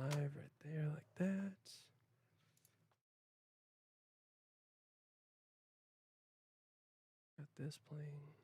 live right there like that. Got this playing.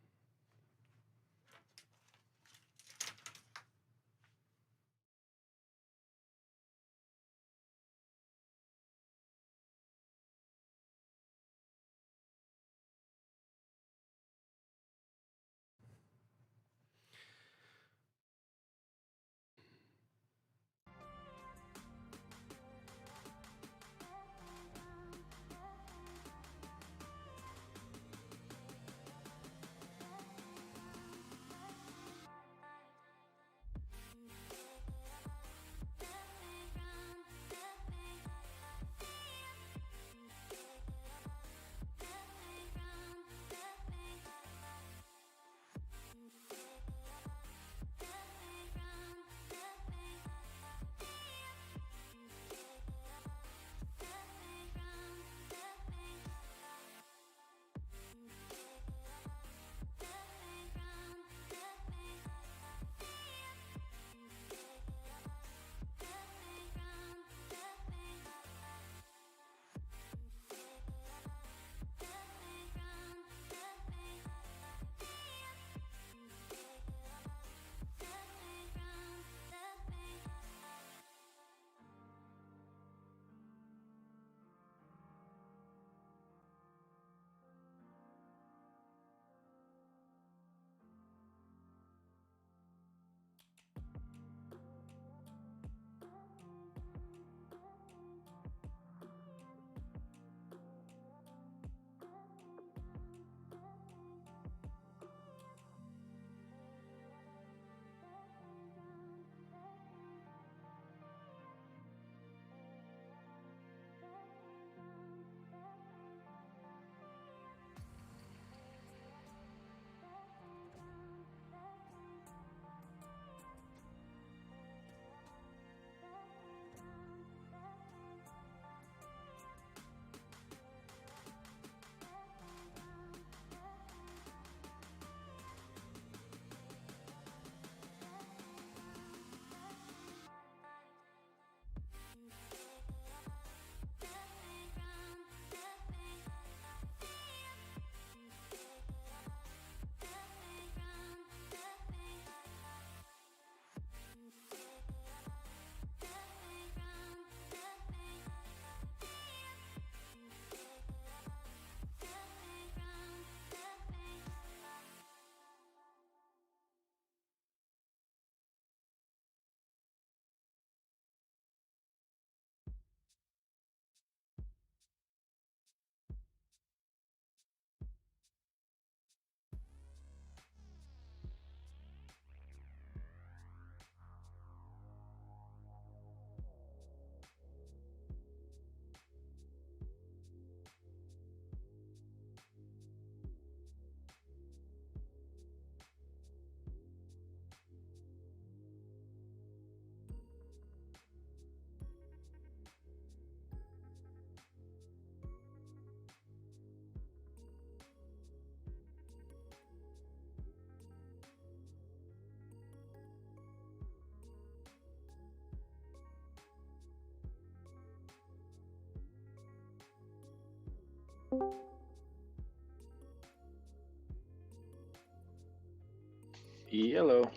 Hello.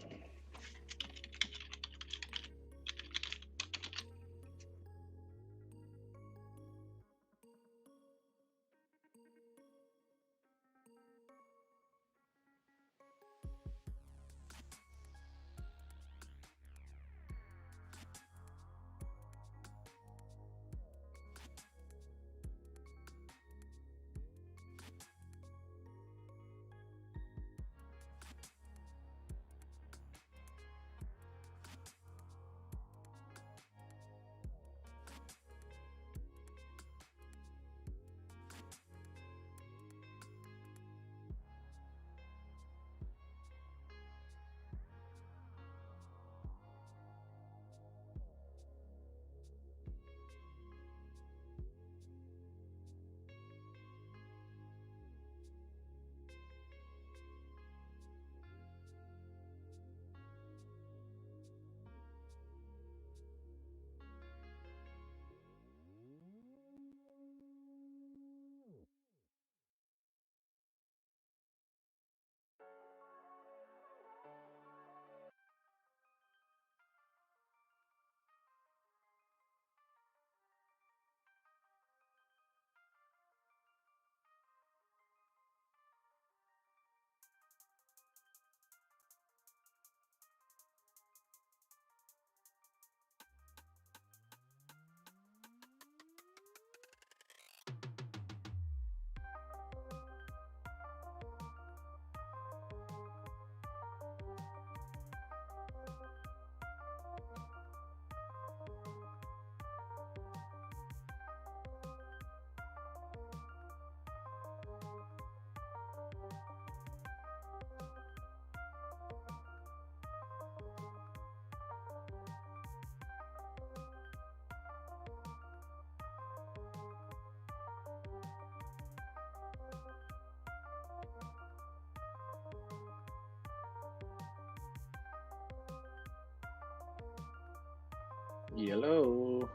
Yellow.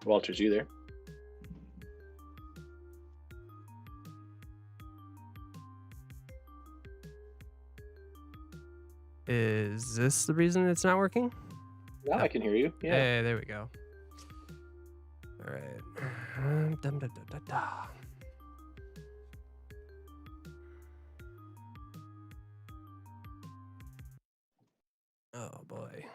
Walters, you there? Is this the reason it's not working? Now I can hear you. Yeah. Hey, there we go. All right. Dum, dum, dum, dum, dum. Oh boy.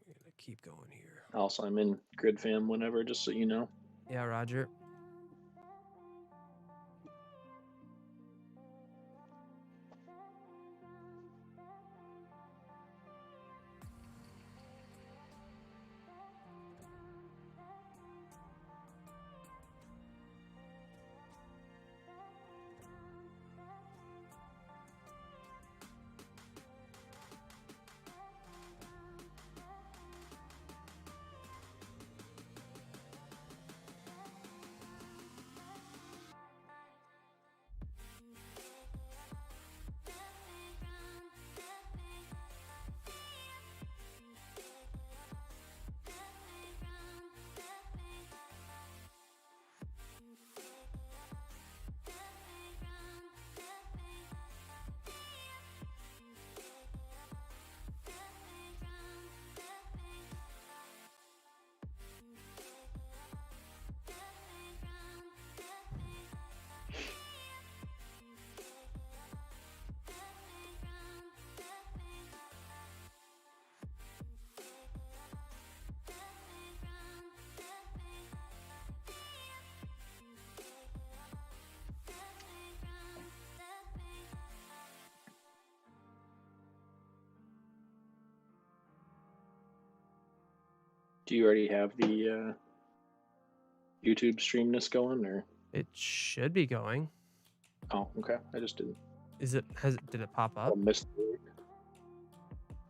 We're gonna keep going here. Also, I'm in Grid Fam whenever, just so you know. Yeah, Roger. Do you already have the YouTube streamness going, or? It should be going. Oh, okay. I just didn't. Did it pop up? I missed it.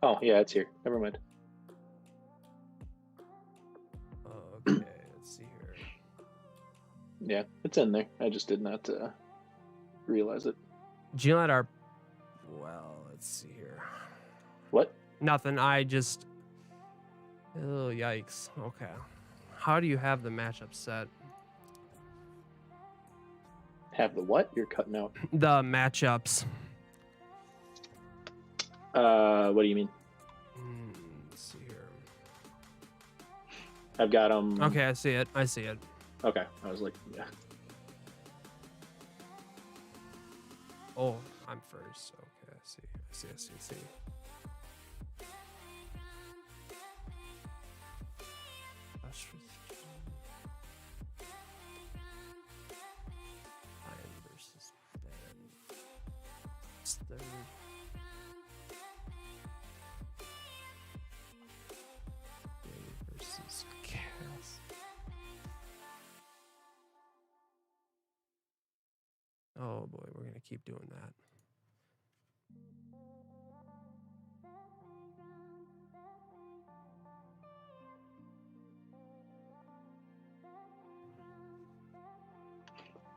Oh, yeah, it's here. Never mind. Okay, let's see here. Yeah, it's in there. I just did not realize it. Well, let's see here. What? Nothing. Oh, yikes. Okay. How do you have the matchup set? Have the what? You're cutting out. The matchups. What do you mean? Let's see here. I've got them. Okay, I see it. Okay, I was like, yeah. Oh, I'm first. Okay, I see. Lion versus Ben. It's third. Day versus Cass. Oh boy, we're gonna keep doing that.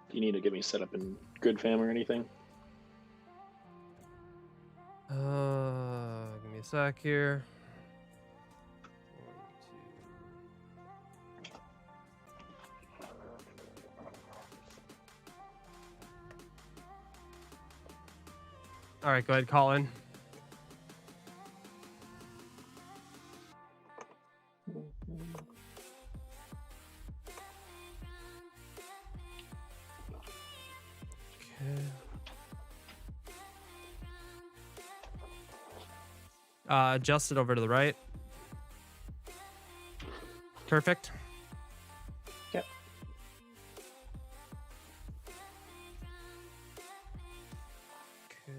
Do you need to get me set up in Grid Fam or anything? Give me a sec here. 1, 2. All right, go ahead, call in. Adjust it over to the right. Perfect. Yep. Okay.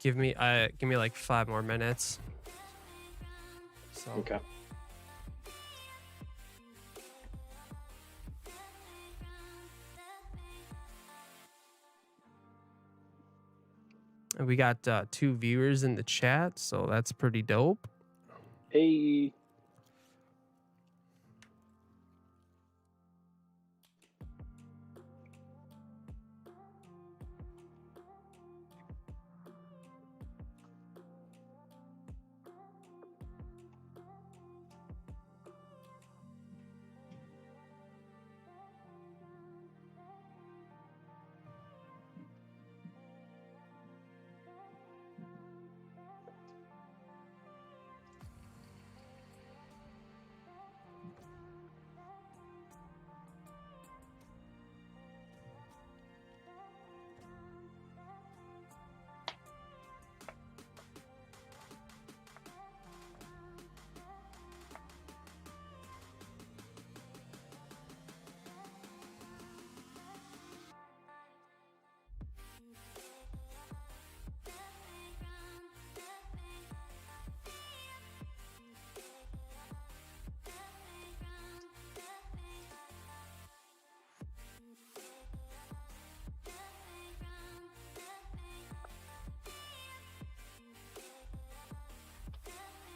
Give me like 5 more minutes. So. Okay. We got 2 viewers in the chat, so that's pretty dope. Hey.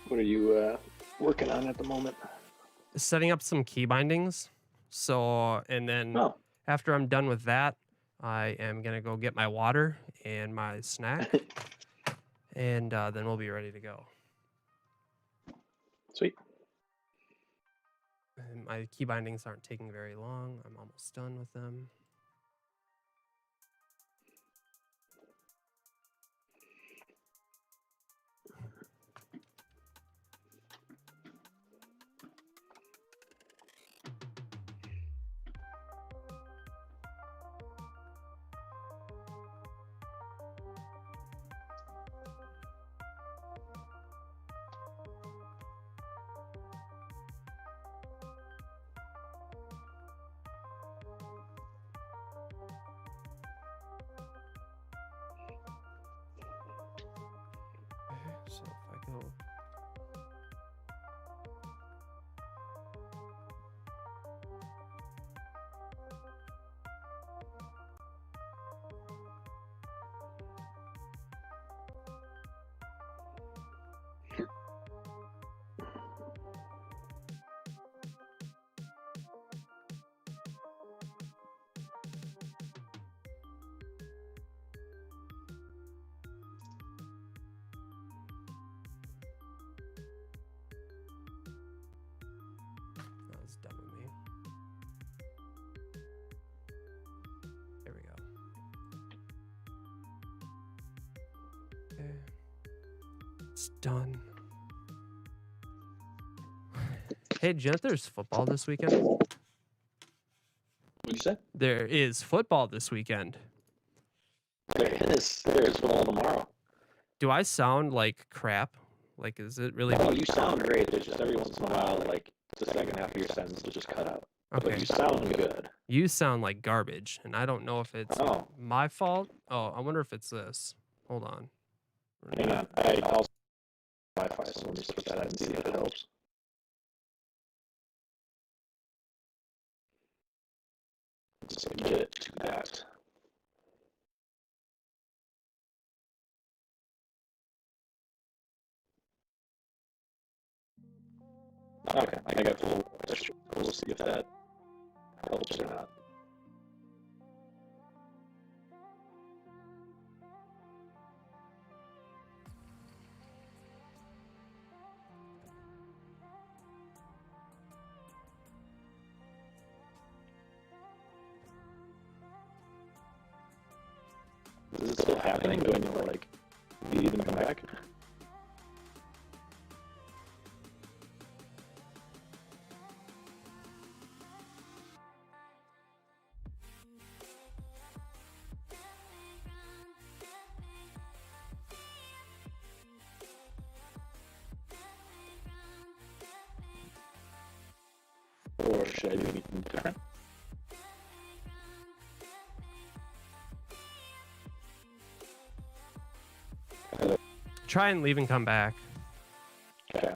What are you working on at the moment? Setting up some key bindings. So, and then Oh. after I'm done with that, I am gonna go get my water and my snack, and then we'll be ready to go. Sweet. And my key bindings aren't taking very long. I'm almost done with them. So if I go that was done with me. There we go. Okay. It's done. Hey, Jen, there's football this weekend. What'd you say? There is football this weekend. There's football tomorrow. Do I sound like crap? Like, is it really? Oh, you sound great. It's just every once in a while, like the second half of your sentence will just cut out. Okay. But you sound good. You sound like garbage, and I don't know if it's Oh. my fault. Oh, I wonder if it's this. Hold on. Hang on. I also have Wi-Fi, so let me switch that and see if it helps. So get to that. Okay, I got full extra. We'll see if that helps or not. Is it still happening? Do I need to like leave and come back? Or should I do anything different? Try and leave and come back. Okay.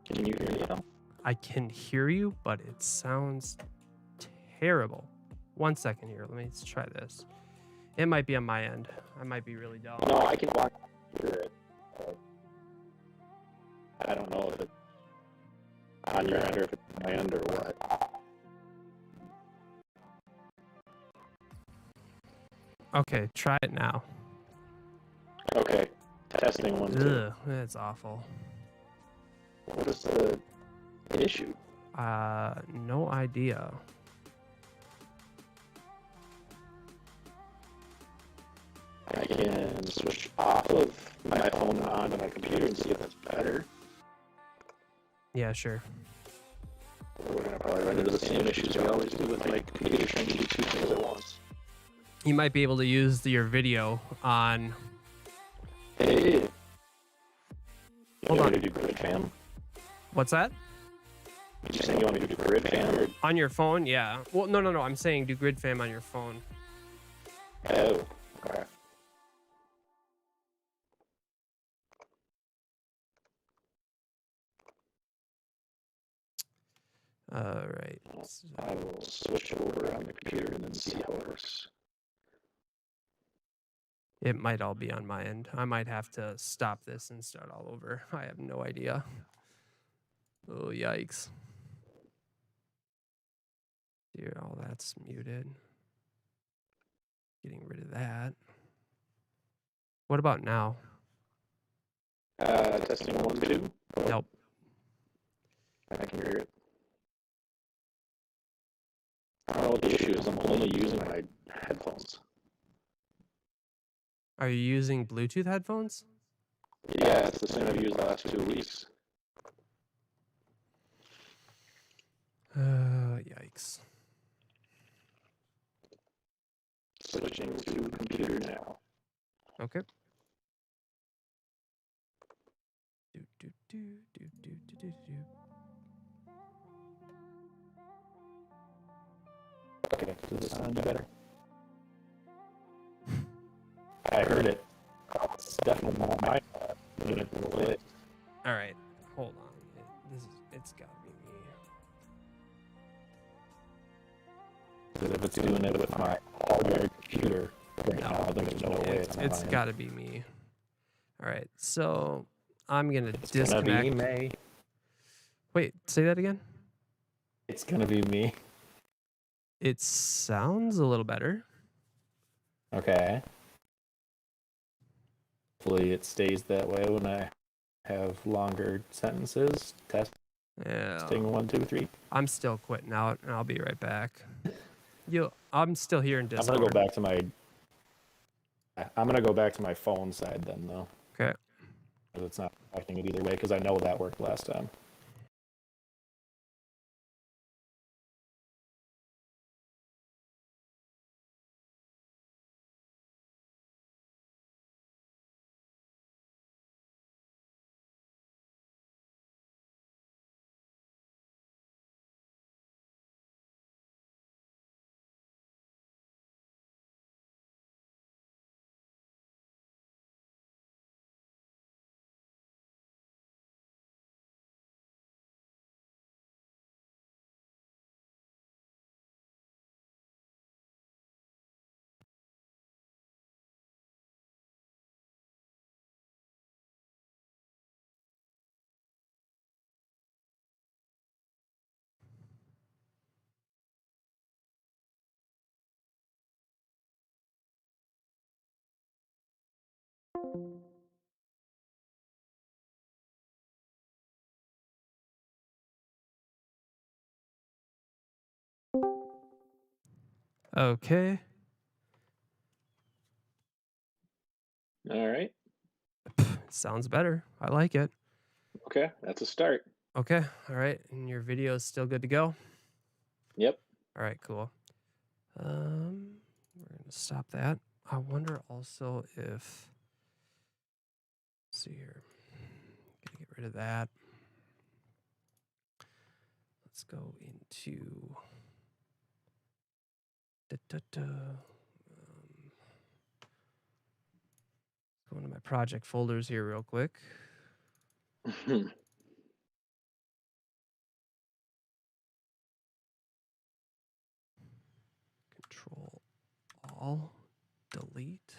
Can you hear me now? I can hear you, but it sounds terrible. 1 second here. Let me try this. It might be on my end. I might be really dumb. No, I can walk through it. I don't know if it's on your end or if it's on my end or what. Okay, try it now. Okay, testing 1, 2. Ugh, that's awful. What is the issue? No idea. I can switch off of my phone onto my computer and see if that's better. Yeah, sure. We're gonna probably run into the same issues we always do with my computer trying to do 2 things at once. You might be able to use your video on. Hey, you Hold want on. me to do grid fam? What's that? Did you say you want me to do grid fam or? On your phone? Yeah. Well, no. I'm saying do grid fam on your phone. Oh, okay. All right. I will switch over on the computer and then see how it works. It might all be on my end. I might have to stop this and start all over. I have no idea. Oh, yikes. Here, all that's muted. Getting rid of that. What about now? Testing 1, 2. Nope. I can hear it. I don't know what the issue is. I'm only using my headphones. Are you using Bluetooth headphones? Yeah, it's the same I've used the last 2 weeks. Yikes. Switching to computer now. Okay. Do. Okay, does this sound better? I heard it. It's definitely not my unit lit. All right. Hold on. It's gotta be me. Because if it's doing it with my hardware computer right No, now, there's no way it's mine. gotta be me. All right. So I'm gonna It's disconnect. gonna be me. Wait, say that again. It's gonna be me. It sounds a little better. Okay. Hopefully it stays that way when I have longer sentences. Testing Yeah. 1, 2, 3. I'm still quitting out, and I'll be right back. I'm still here in Discord. I'm gonna go back to my phone side then, though. Okay. Because it's not affecting it either way, because I know that worked last time. Okay. All right. Sounds better. I like it. Okay, that's a start. Okay. All right. And your video is still good to go? Yep. All right, cool. We're gonna stop that. I wonder also if, let's see here. Gonna get rid of that. Let's go into go into my project folders here real quick. all delete.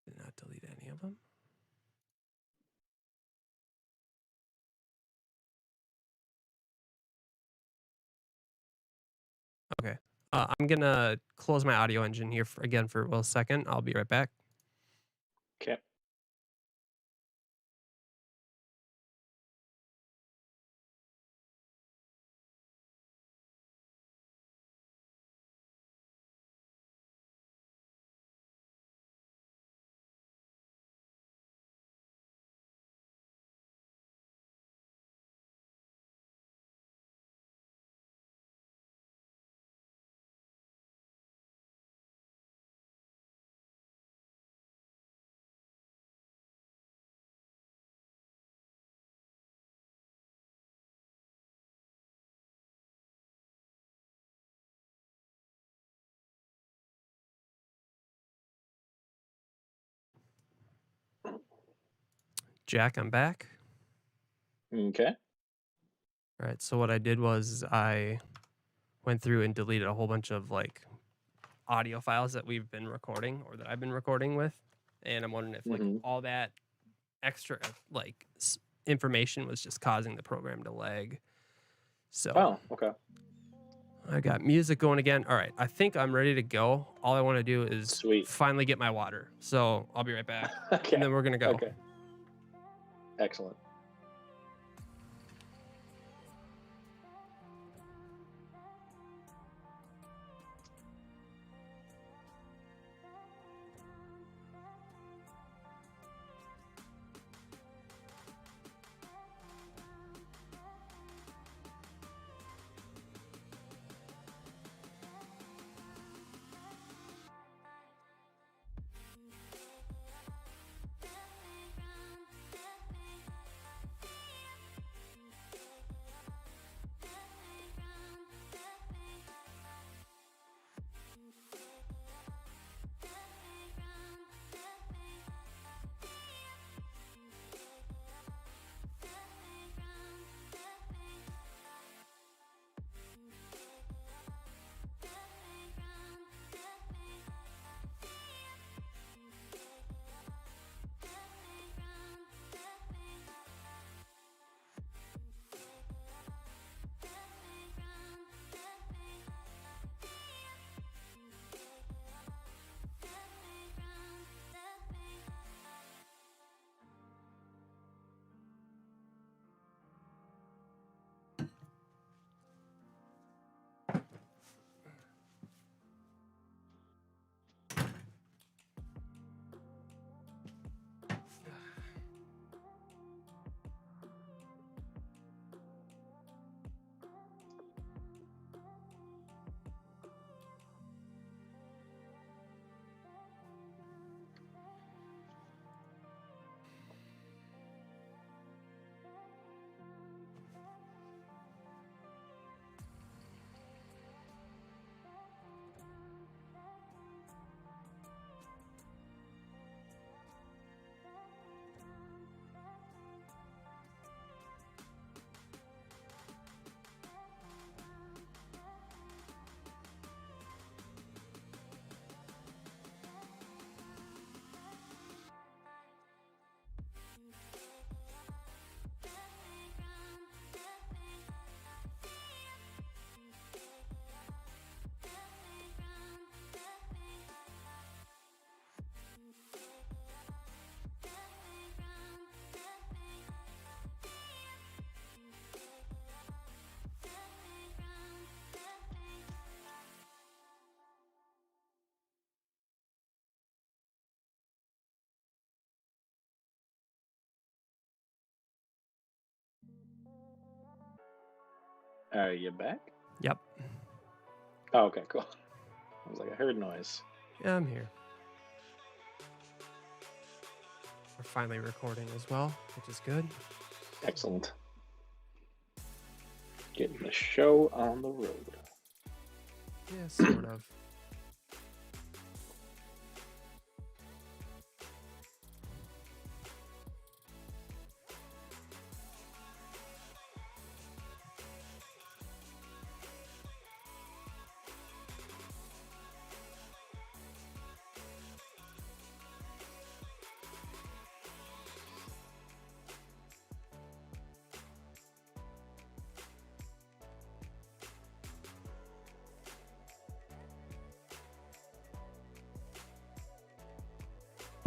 Did not delete any of them. Okay. I'm going to close my audio engine here again for a second. I'll be right back. Okay. Jack, I'm back. Okay. All right. So what I did was I went through and deleted a whole bunch of like audio files that we've been recording or that I've been recording with. And I'm wondering if like all that extra like information was just causing the program to lag. So Oh, okay. I got music going again. All right. I think I'm ready to go. All I want to do is Sweet. finally get my water. So I'll be right back. Okay. And then we're going to go. Okay. Excellent. Are you back? Yep. Oh, okay, cool. I was like, I heard noise. Yeah, I'm here. We're finally recording as well, which is good. Excellent. Getting the show on the road. Yeah, sort of.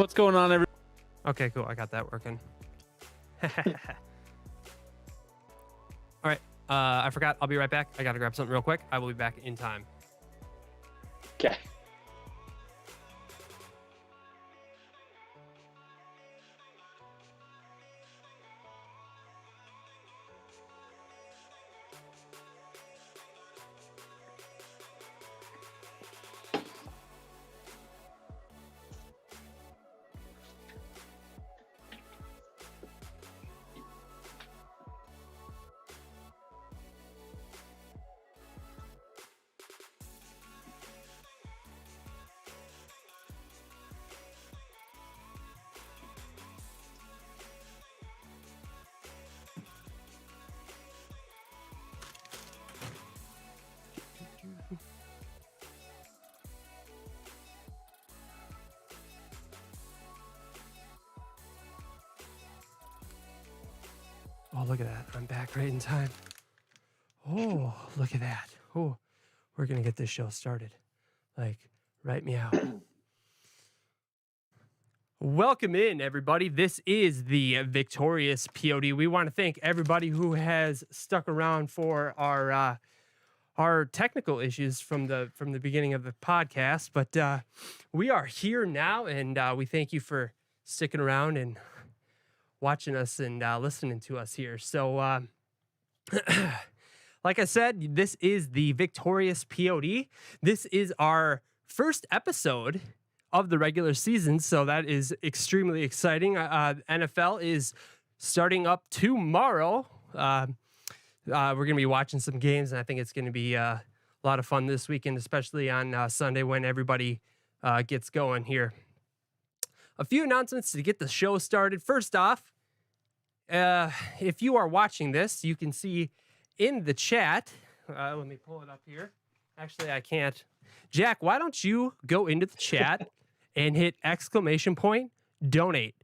What's going on, everyone? Okay, cool. I got that working. All right. I forgot. I'll be right back. I got to grab something real quick. I will be back in time. Okay. Oh, look at that. I'm back right in time. Oh, look at that. Oh, we're going to get this show started. Like, right meow. Welcome in, everybody. This is the Victorious POD. We want to thank everybody who has stuck around for our technical issues from the beginning of the podcast. But we are here now, and we thank you for sticking around and watching us and listening to us here. So, like I said, this is the Victorious POD. This is our first episode of the regular season, so that is extremely exciting. NFL is starting up tomorrow. We're going to be watching some games, and I think it's going to be a lot of fun this weekend, especially on Sunday when everybody gets going here. A few announcements to get the show started. First off, if you are watching this, you can see in the chat. Let me pull it up here. Actually, I can't. Jack, why don't you go into the chat and hit !donate?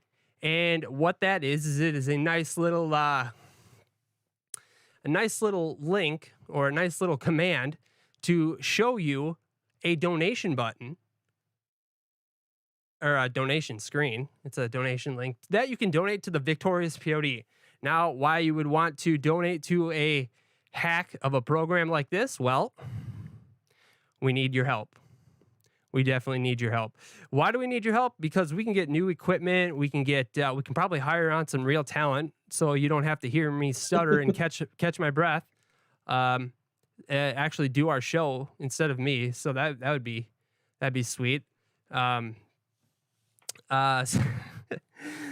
And what that is it is a nice little link or a nice little command to show you a donation button or a donation screen. It's a donation link that you can donate to the Victorious POD. Now, why you would want to donate to a hack of a program like this? Well, we need your help. We definitely need your help. Why do we need your help? Because we can get new equipment. We can get. We can probably hire on some real talent, so you don't have to hear me stutter and catch my breath. Actually, do our show instead of me. So that'd be sweet.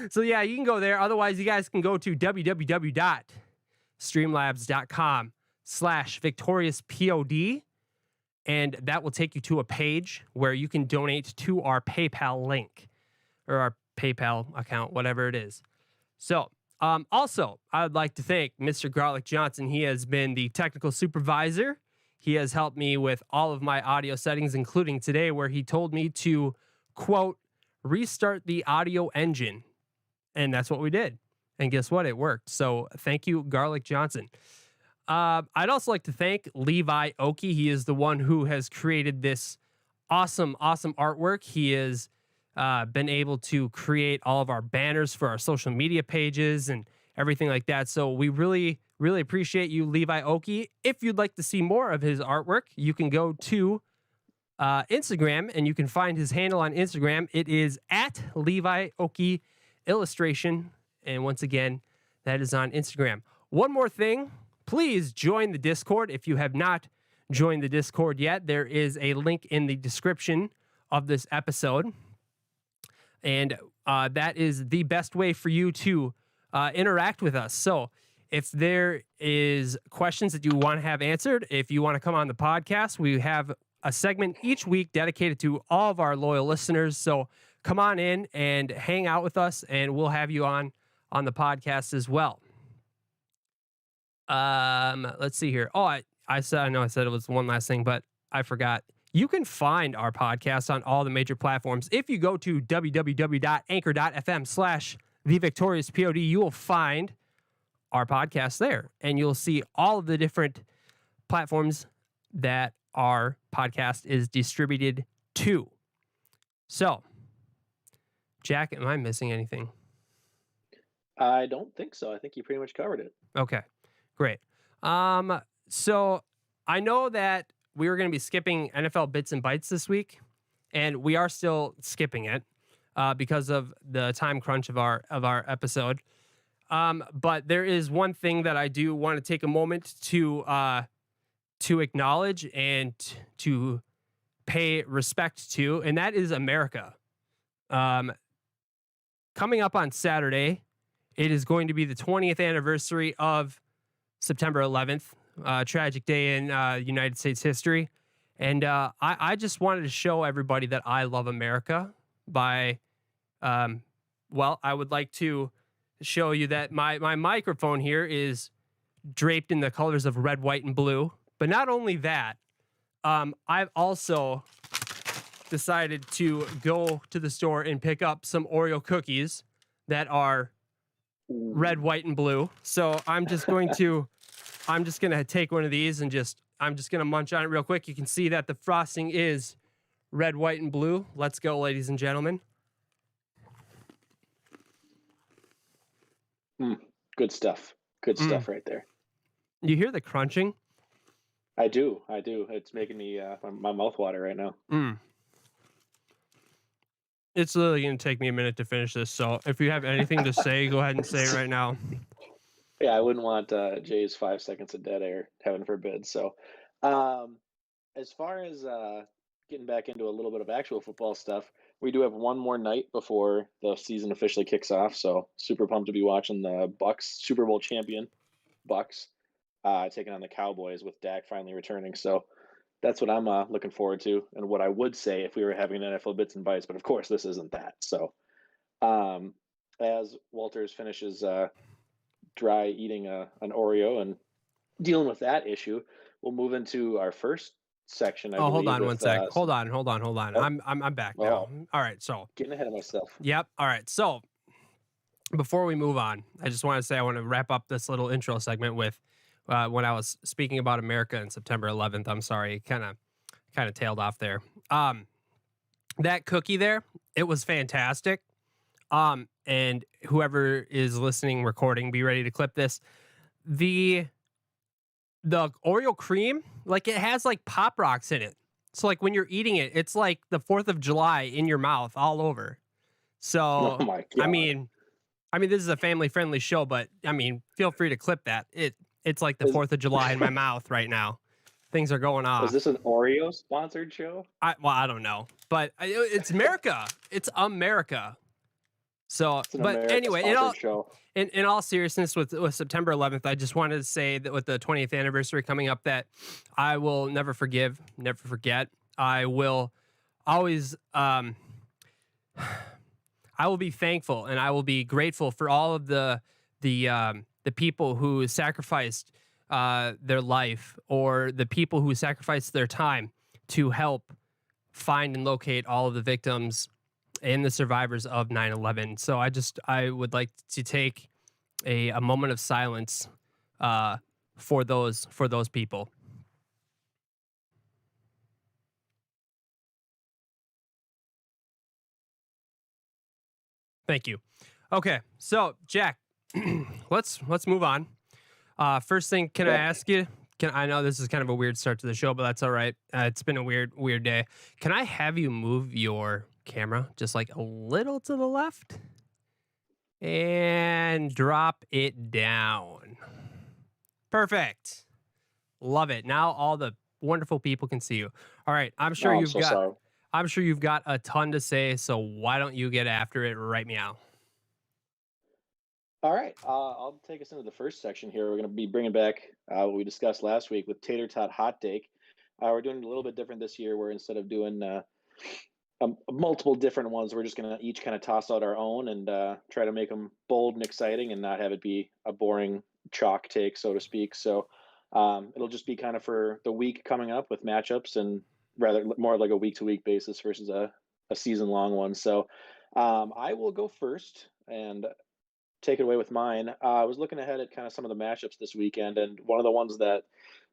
So yeah, you can go there. Otherwise, you guys can go to www.streamlabs.com/victoriouspod. And that will take you to a page where you can donate to our PayPal link or our PayPal account, whatever it is. So, also, I would like to thank Mr. Garlic Johnson. He has been the technical supervisor. He has helped me with all of my audio settings, including today, where he told me to, quote, restart the audio engine. And that's what we did. And guess what? It worked. So thank you, Garlic Johnson. I'd also like to thank Levi Oki. He is the one who has created this awesome artwork. He has been able to create all of our banners for our social media pages and everything like that. So we really, really appreciate you, Levi Oki. If you'd like to see more of his artwork, you can go to Instagram and you can find his handle on Instagram. It is at Levi Oki Illustration. And once again, that is on Instagram. One more thing. Please join the Discord. If you have not joined the Discord yet, there is a link in the description of this episode. And that is the best way for you to interact with us. So if there is questions that you want to have answered, if you want to come on the podcast, we have a segment each week dedicated to all of our loyal listeners. So come on in and hang out with us, and we'll have you on the podcast as well. Let's see here. Oh, I know I said it was one last thing, but I forgot. You can find our podcast on all the major platforms. If you go to www.anchor.fm/thevictoriouspod, you will find our podcast there, and you'll see all of the different platforms that our podcast is distributed to. So Jack, am I missing anything? I don't think so. I think you pretty much covered it. Okay, great. So I know that we were going to be skipping NFL bits and bytes this week, and we are still skipping it because of the time crunch of our episode. But there is one thing that I do want to take a moment to acknowledge and to pay respect to, and that is America. Um, Coming up on Saturday, it is going to be the 20th anniversary of September 11th, tragic day in United States history. And I just wanted to show everybody that I love America by, I would like to show you that my microphone here is draped in the colors of red, white, and blue. But not only that, I've also decided to go to the store and pick up some Oreo cookies that are red, white, and blue. So I'm just going to take one of these and I'm just gonna munch on it real quick. You can see that the frosting is red, white, and blue. Let's go, ladies and gentlemen. Good stuff. Good stuff right there. You hear the crunching? I do. It's making me my mouth water right now. It's literally going to take me a minute to finish this. So if you have anything to say, go ahead and say it right now. Yeah, I wouldn't want Jay's 5 seconds of dead air, heaven forbid. So, as far as getting back into a little bit of actual football stuff, we do have one more night before the season officially kicks off. So, super pumped to be watching the Bucks, Super Bowl champion Bucks, taking on the Cowboys with Dak finally returning. So, that's what I'm looking forward to, and what I would say if we were having an NFL bits and bytes. But of course, this isn't that. So, as Walters finishes dry eating an Oreo and dealing with that issue, we'll move into our first section. I believe. Hold on one sec. Hold on. Oh, I'm back now. All right. So getting ahead of myself. Yep. All right. So before we move on, I just want to say I want to wrap up this little intro segment with when I was speaking about America on September 11th. I'm sorry, kind of tailed off there. That cookie there, it was fantastic. And whoever is listening, recording, be ready to clip this. The Oreo cream, like it has like Pop Rocks in it. So like when you're eating it, it's like the 4th of July in your mouth all over. So Oh my God. I mean this is a family friendly show, but I mean, feel free to clip that. It's like the 4th of July in my mouth right now. Things are going off. Is this an Oreo sponsored show? I don't know, but it's America. It's America. So, but anyway, in all seriousness, with September 11th, I just wanted to say that with the 20th anniversary coming up, that I will never forgive, never forget. I will always, I will be thankful and I will be grateful for all of the people who sacrificed their life, or the people who sacrificed their time to help find and locate all of the victims and the survivors of 9/11. So I would like to take a moment of silence for those people. Thank you. Okay, so Jack, let's move on. First thing, can I ask you? I know this is kind of a weird start to the show, but that's all right. It's been a weird day. Can I have you move your camera just like a little to the left and drop it down? Perfect. Love it. Now all the wonderful people can see you. All right. I'm sure you've got a ton to say. So why don't you get after it right meow? All right, I'll take us into the first section here. We're going to be bringing back what we discussed last week with Tater Tot Hot Take. We're doing it a little bit different this year, where instead of doing multiple different ones, we're just going to each kind of toss out our own and try to make them bold and exciting and not have it be a boring chalk take, so to speak. So it'll just be kind of for the week coming up with matchups, and rather more like a week-to-week basis versus a season-long one. So I will go first and take it away with mine. I was looking ahead at kind of some of the matchups this weekend, and one of the ones that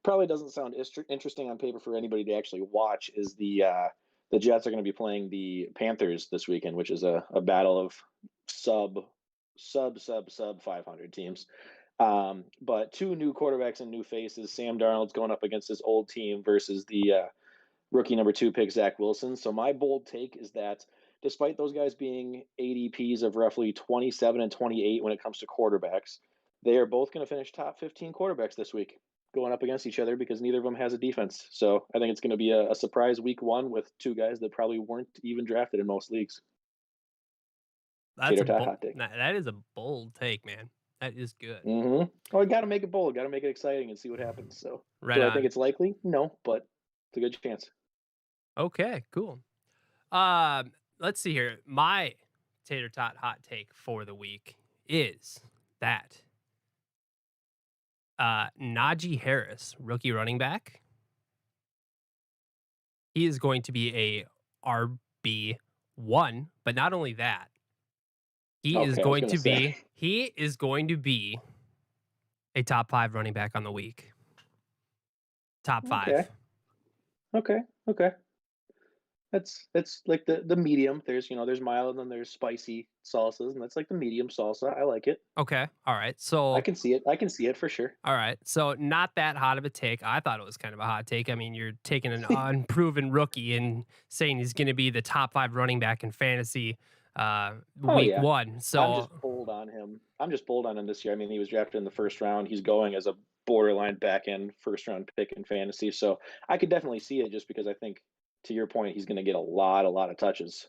probably doesn't sound interesting on paper for anybody to actually watch is the The Jets are going to be playing the Panthers this weekend, which is a battle of sub, sub 500 teams. But two new quarterbacks and new faces. Sam Darnold's going up against his old team versus the rookie number 2 pick, Zach Wilson. So my bold take is that despite those guys being ADPs of roughly 27 and 28 when it comes to quarterbacks, they are both going to finish top 15 quarterbacks this week going up against each other because neither of them has a defense. So I think it's going to be a surprise week 1 with two guys that probably weren't even drafted in most leagues. That's Tater a tot bold. hot take. That is a bold take, man. That is good. Oh, I got to make it bold. Got to make it exciting and see what happens. So Right do I think on. it's likely? No, but it's a good chance. Okay, cool. Let's see here. My tater tot hot take for the week is that Najee Harris, rookie running back, he is going to be a RB1, but not only that, Okay, I was gonna say. he is going to be a top 5 running back on the week. Top Okay, 5. okay, okay. That's like the medium. There's mild and then there's spicy salsas, and that's like the medium salsa. I like it. Okay. All right. I So can see it. I can see it for sure. all right. So not that hot of a take. I thought it was kind of a hot take. I mean, you're taking an unproven rookie and saying he's going to be the top 5 running back in fantasy Oh week yeah, 1. I'm So just bold on him. I'm just bold on him this year. I mean, he was drafted in the first round. He's going as a borderline back end first round pick in fantasy. So I could definitely see it just because I think, to your point, he's going to get a lot of touches. So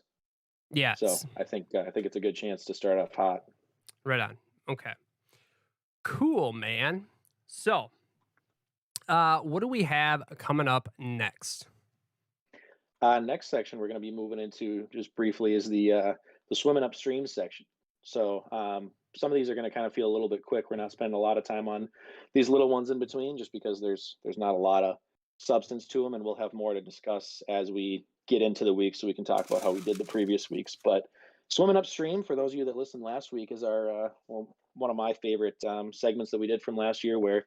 yes, I think it's a good chance to start off hot. right on. Okay. Cool, man. So, what do we have coming up next? Next section we're going to be moving into just briefly is the swimming upstream section. So some of these are going to kind of feel a little bit quick. We're not spending a lot of time on these little ones in between, just because there's not a lot of substance to them, and we'll have more to discuss as we get into the week, so we can talk about how we did the previous weeks. But swimming upstream, for those of you that listened last week, is our one of my favorite segments that we did from last year, where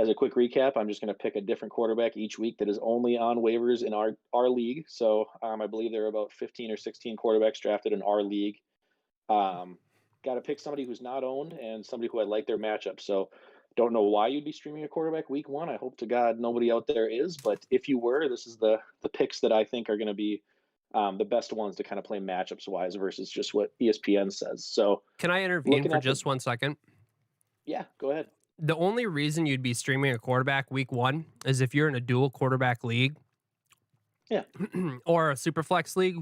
as a quick recap, I'm just going to pick a different quarterback each week that is only on waivers in our league. So I believe there are about 15 or 16 quarterbacks drafted in our league. Got to pick somebody who's not owned and somebody who I like their matchup. So don't know why you'd be streaming a quarterback week 1. I hope to God nobody out there is, but if you were, this is the picks that I think are going to be the best ones to kind of play matchups wise versus just what ESPN says. So Can I intervene looking for at the just 1 second? yeah, go ahead. The only reason you'd be streaming a quarterback week 1 is if you're in a dual quarterback league Yeah, or a super flex league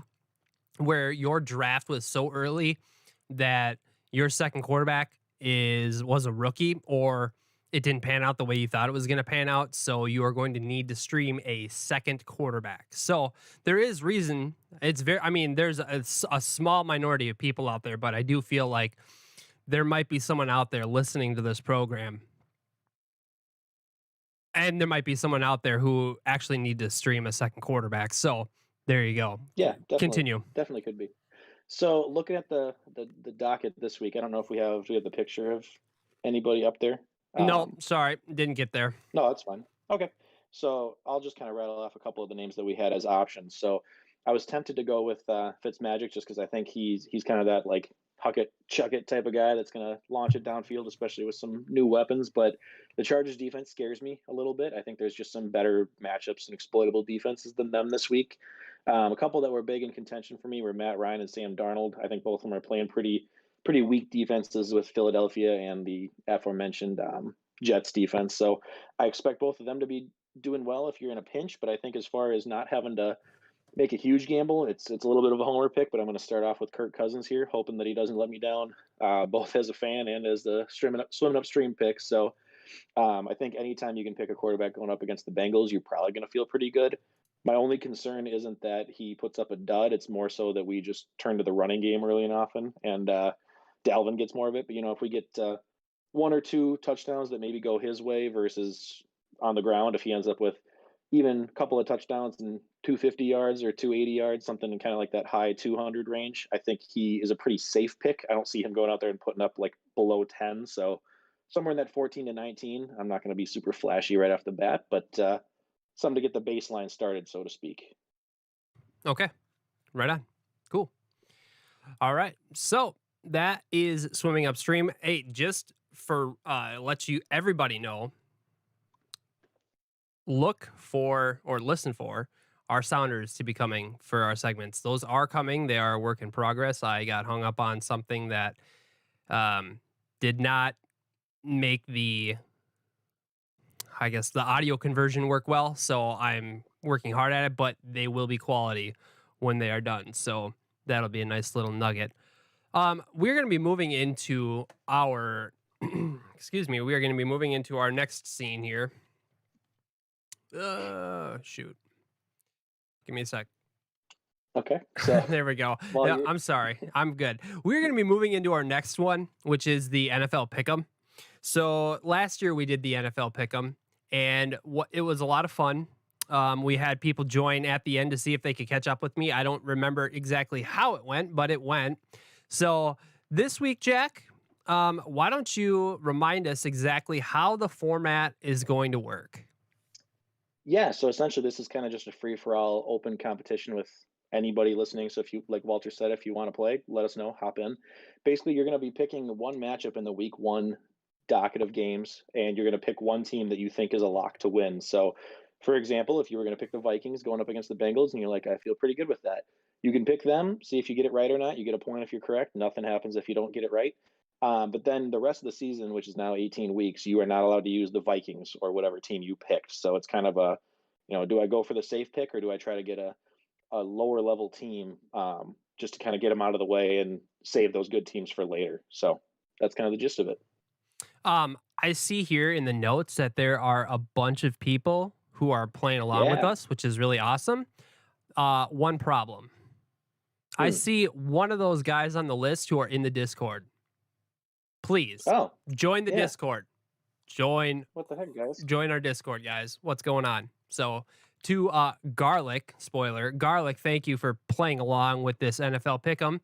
where your draft was so early that your second quarterback was a rookie, or it didn't pan out the way you thought it was going to pan out, so you are going to need to stream a second quarterback. So there is reason. It's very, I mean, there's a small minority of people out there, but I do feel like there might be someone out there listening to this program, and there might be someone out there who actually need to stream a second quarterback. So there you go. yeah, definitely, Continue. definitely could be. So looking at the docket this week, I don't know if we have the picture of anybody up there. No, sorry, didn't get there. No, that's fine. Okay. So I'll just kind of rattle off a couple of the names that we had as options. So I was tempted to go with Fitzmagic just because I think he's kind of that like huck it, chuck it type of guy that's going to launch it downfield, especially with some new weapons. But the Chargers defense scares me a little bit. I think there's just some better matchups and exploitable defenses than them this week. A couple that were big in contention for me were Matt Ryan and Sam Darnold. I think both of them are playing pretty weak defenses with Philadelphia and the aforementioned Jets defense. So I expect both of them to be doing well if you're in a pinch. But I think as far as not having to make a huge gamble, it's a little bit of a homer pick. But I'm going to start off with Kirk Cousins here, hoping that he doesn't let me down, both as a fan and as the swimming upstream pick. So I think anytime you can pick a quarterback going up against the Bengals, you're probably going to feel pretty good. My only concern isn't that he puts up a dud. It's more so that we just turn to the running game early and often, and Dalvin gets more of it. But if we get 1 or 2 touchdowns that maybe go his way versus on the ground, if he ends up with even a couple of touchdowns and 250 yards or 280 yards, something in kind of like that high 200 range, I think he is a pretty safe pick. I don't see him going out there and putting up like below 10. So somewhere in that 14 to 19. I'm not going to be super flashy right off the bat, but something to get the baseline started, so to speak. Okay. Right on. Cool. All right. So that is swimming upstream. Hey, just for let you everybody know, look for or listen for our sounders to be coming for our segments. Those are coming. They are a work in progress. I got hung up on something that did not make the, I guess, the audio conversion work well. So I'm working hard at it, but they will be quality when they are done. So that'll be a nice little nugget. We're going to be moving into our, excuse me, we are going to be moving into our next scene here. Shoot. Give me a sec. Okay. So there we go. while Yeah, you're I'm sorry. I'm good. We're going to be moving into our next one, which is the NFL Pick'em. So last year we did the NFL Pick'em, and it was a lot of fun. We had people join at the end to see if they could catch up with me. I don't remember exactly how it went, but it went. So this week, Jack, why don't you remind us exactly how the format is going to work? Yeah, so essentially this is kind of just a free for all open competition with anybody listening. So if you, like Walter said, if you want to play, let us know, hop in. Basically, you're going to be picking one matchup in the week one docket of games, and you're going to pick one team that you think is a lock to win. So, for example, if you were going to pick the Vikings going up against the Bengals and you're like, I feel pretty good with that, you can pick them, see if you get it right or not. You get a point if you're correct. Nothing happens if you don't get it right. But then the rest of the season, which is now 18 weeks, you are not allowed to use the Vikings or whatever team you picked. So it's kind of a, do I go for the safe pick or do I try to get a lower level team just to kind of get them out of the way and save those good teams for later? So that's kind of the gist of it. I see here in the notes that there are a bunch of people who are playing along with Yeah. us, which is really awesome. One problem. I Hmm. see one of those guys on the list who are in the Discord. Please Oh, join the yeah. Discord. Join What the heck, guys? join our Discord, guys. What's going on? So to Garlic, spoiler, Garlic, thank you for playing along with this NFL Pick'em.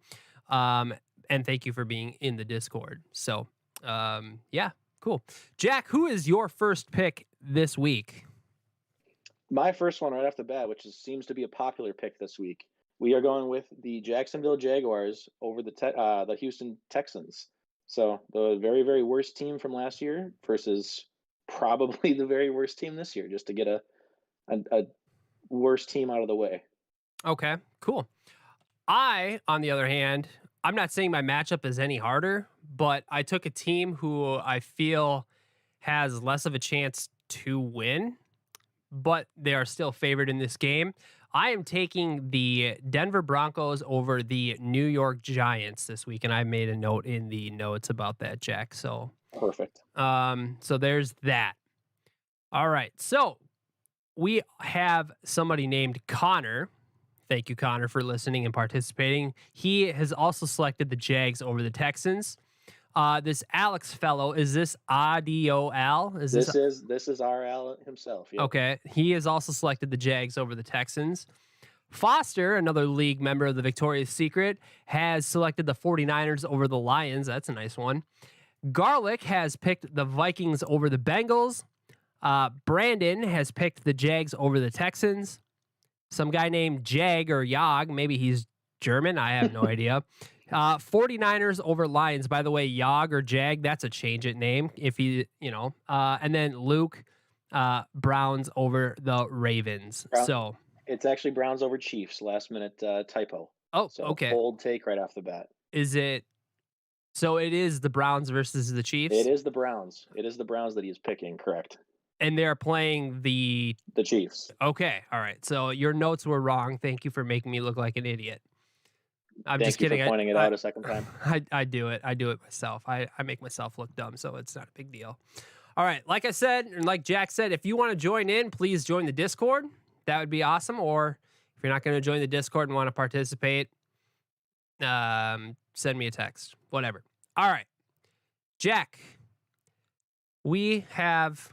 And thank you for being in the Discord. So yeah, cool. Jack, who is your first pick this week? My first one right off the bat, which seems to be a popular pick this week, we are going with the Jacksonville Jaguars over the Houston Texans. So the very, very worst team from last year versus probably the very worst team this year, just to get a worst team out of the way. Okay, cool. I, on the other hand, I'm not saying my matchup is any harder, but I took a team who I feel has less of a chance to win, but they are still favored in this game. I am taking the Denver Broncos over the New York Giants this week, and I made a note in the notes about that, Jack. So, Perfect. so there's that. All right, so we have somebody named Connor. Thank you, Connor, for listening and participating. He has also selected the Jags over the Texans. This Alex fellow, is this Adio Al? This is our Al himself. Yep. Okay? He has also selected the Jags over the Texans. Foster, another league member of the Victoria's Secret, has selected the 49ers over the Lions. That's a nice one. Garlic has picked the Vikings over the Bengals. Brandon has picked the Jags over the Texans. Some guy named Jag or Yag, maybe he's German. I have no idea. 49ers over Lions. By the way, Yag or Jag, that's a change it name. If and then Luke, Browns over the Ravens. So it's actually Browns over Chiefs. Last minute typo. Oh, so okay. Bold take right off the bat. Is it? So it is the Browns versus the Chiefs? It is the Browns. It is the Browns that he is picking, correct. And they're playing the Chiefs. Okay, all right. So your notes were wrong. Thank you for making me look like an idiot. I'm just kidding. Thank you for pointing it out a second time. I do it. I do it myself. I make myself look dumb, so it's not a big deal. All right. Like I said, and like Jack said, if you want to join in, please join the Discord. That would be awesome. Or if you're not going to join the Discord and want to participate, send me a text. Whatever. All right. Jack, we have...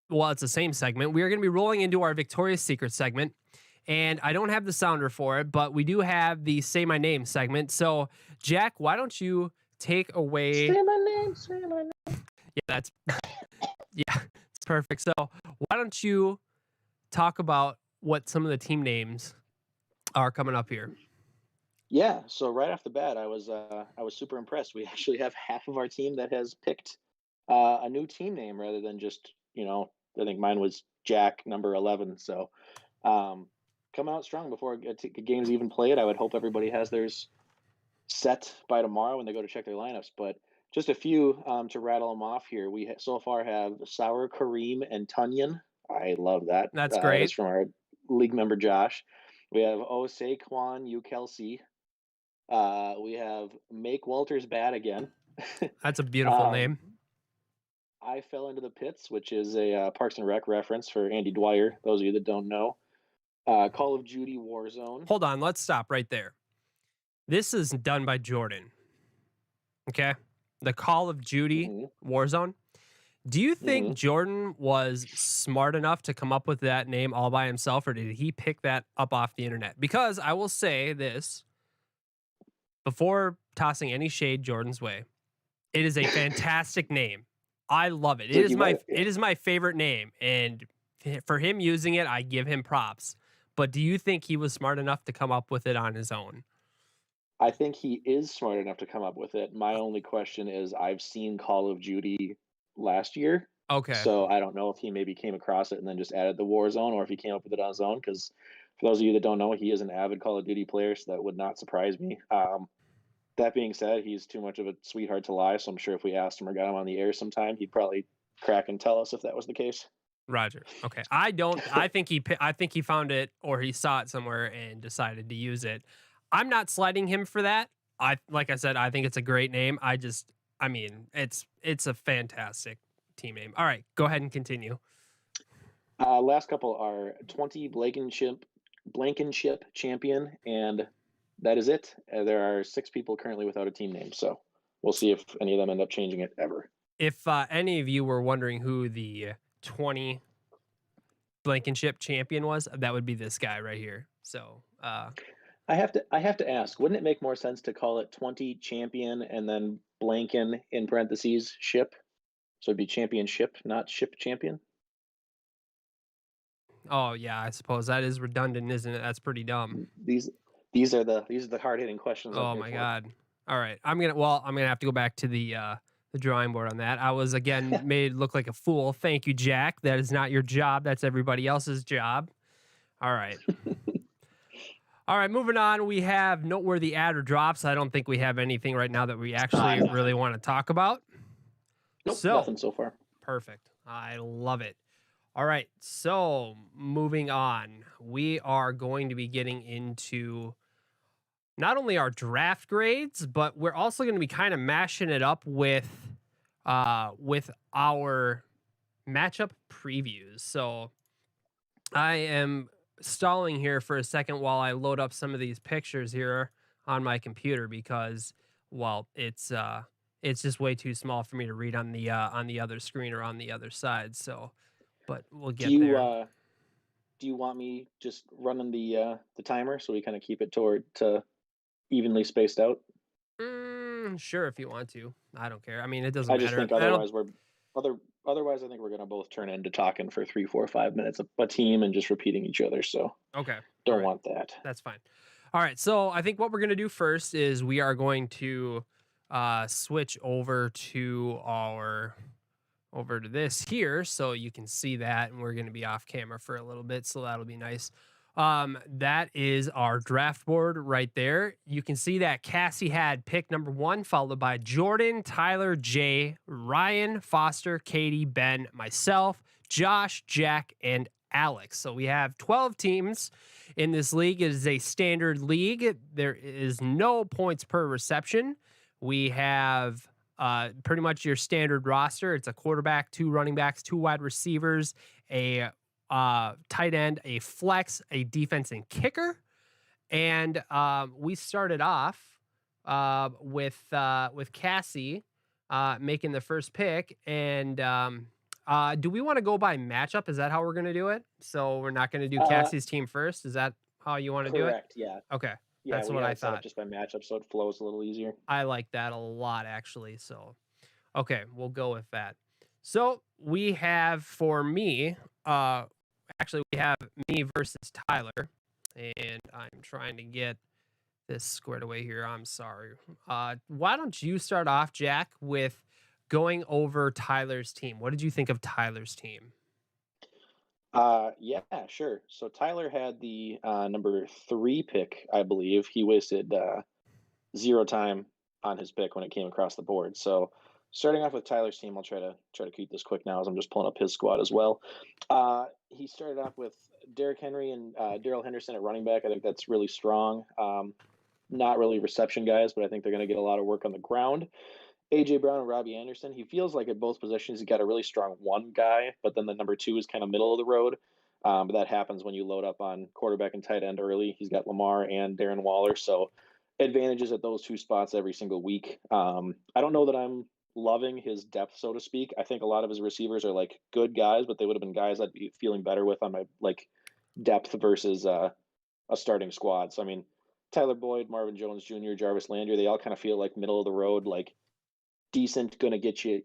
Well, it's the same segment. We are going to be rolling into our Victoria's Secret segment. And I don't have the sounder for it, but we do have the Say My Name segment. So, Jack, why don't you take away... Say my name, say my name. Yeah, that's... yeah, it's perfect. So, why don't you talk about what some of the team names are coming up here. Yeah, so right off the bat, I was super impressed. We actually have half of our team that has picked a new team name rather than just, I think mine was Jack number 11. So um, coming out strong before games even played. I would hope everybody has theirs set by tomorrow when they go to check their lineups. But just a few to rattle them off here. We so far have Sour Kareem and Tunyon. I love that. That's That is great. from our league member Josh. We have Osei Kwan U Kelsey. We have Make Walters Bad Again. That's a beautiful um, name. I Fell into the Pits, which is a Parks and Rec reference for Andy Dwyer. Those of you that don't know, Call of Duty Warzone. Hold on, let's stop right there. This is done by Jordan. Okay, the Call of Duty Hmm. Warzone. Do you think Hmm. Jordan was smart enough to come up with that name all by himself, or did he pick that up off the internet? Because I will say this before tossing any shade Jordan's way, it is a fantastic name. I love it. So he might, It is my favorite name, and for him using it, I give him props. But do you think he was smart enough to come up with it on his own? I think he is smart enough to come up with it. My only question is, I've seen Call of Duty last year, Okay, so I don't know if he maybe came across it and then just added the Warzone, or if he came up with it on his own. Because for those of you that don't know, he is an avid Call of Duty player, so that would not surprise me. That being said, he's too much of a sweetheart to lie, so I'm sure if we asked him or got him on the air sometime, he'd probably crack and tell us if that was the case. Roger. Okay, I think he found it or he saw it somewhere and decided to use it. I'm not slighting him for that. Like I said, I think it's a great name. I mean, it's a fantastic team name. All right, go ahead and continue. Last couple are 20 Blankenship champion, and that is it. There are 6 people currently without a team name, so we'll see if any of them end up changing it ever. If any of you were wondering who the 20 Blankenship champion was, that would be this guy right here. So, I have to ask, wouldn't it make more sense to call it 20 champion and then Blanken in parentheses ship? So it'd be championship, not ship champion. oh yeah, I suppose that is redundant, isn't it? That's pretty dumb. These these are the hard hitting questions I'm Oh here my for. god. All right. I'm gonna have to go back to the drawing board on that. I was again made look like a fool. Thank you, Jack. That is not your job. That's everybody else's job. All right. All right, moving on. We have noteworthy ad or drops. I don't think we have anything right now that we actually really Nothing. want to talk about. Nope, nothing So, so far. perfect. I love it. All right. So, moving on. We are going to be getting into not only our draft grades, but we're also going to be kind of mashing it up with our matchup previews. So I am stalling here for a second while I load up some of these pictures here on my computer because well, it's just way too small for me to read on the other screen or on the other side. So, but we'll Do get you there. uh do you want me just running the timer so we kind of keep it toward to evenly spaced out? Sure, if you want to. I don't care. I mean, it doesn't I just matter. think I don't. other otherwise I think we're gonna both turn into talking for 3, 4, 5 minutes a team and just repeating each other. So Okay. All don't right. want that. That's fine. All right. So I think what we're going to do first is we are going to switch over to this here so you can see that. And we're going to be off camera for a little bit. So that'll be nice. That is our draft board right there. You can see that Cassie had pick number 1, followed by Jordan, Tyler, Jay, Ryan, Foster, Katie, Ben, myself, Josh, Jack, and Alex. So we have 12 teams in this league. It is a standard league. There is no points per reception. We have pretty much your standard roster. It's a quarterback, 2 running backs, 2 wide receivers, a tight end, a flex, a defense, and kicker. And we started off with Cassie making the first pick. And do we want to go by matchup? Is that how we're going to do it? So we're not going to do Uh Cassie's team first. Is that how you want to do it? Correct, yeah. Okay, Yeah, that's we what got I it set up thought. just by matchup so it flows a little easier. I like that a lot, actually. So okay, we'll go with that. So we have for me, actually we have me versus Tyler. and I'm trying to get this squared away here. I'm sorry. Why don't you start off, Jack, with going over Tyler's team? What did you think of Tyler's team? Yeah, sure. So Tyler had the number 3 pick, I believe. He wasted 0 time on his pick when it came across the board. So starting off with Tyler's team, I'll try to keep this quick now as I'm just pulling up his squad as well. He started off with Derrick Henry and Daryl Henderson at running back. I think that's really strong. Not really reception guys, but I think they're going to get a lot of work on the ground. AJ Brown and Robbie Anderson. He feels like at both positions he's got a really strong one guy, but then the number 2 is kind of middle of the road. But that happens when you load up on quarterback and tight end early. He's got Lamar and Darren Waller, so advantages at those 2 spots every single week. I don't know that I'm loving his depth, so to speak. I think a lot of his receivers are like good guys, but they would have been guys I'd be feeling better with on my like depth versus a starting squad. So I mean, Tyler Boyd, Marvin Jones Jr., Jarvis Landry, they all kind of feel like middle of the road, like decent, going to get you,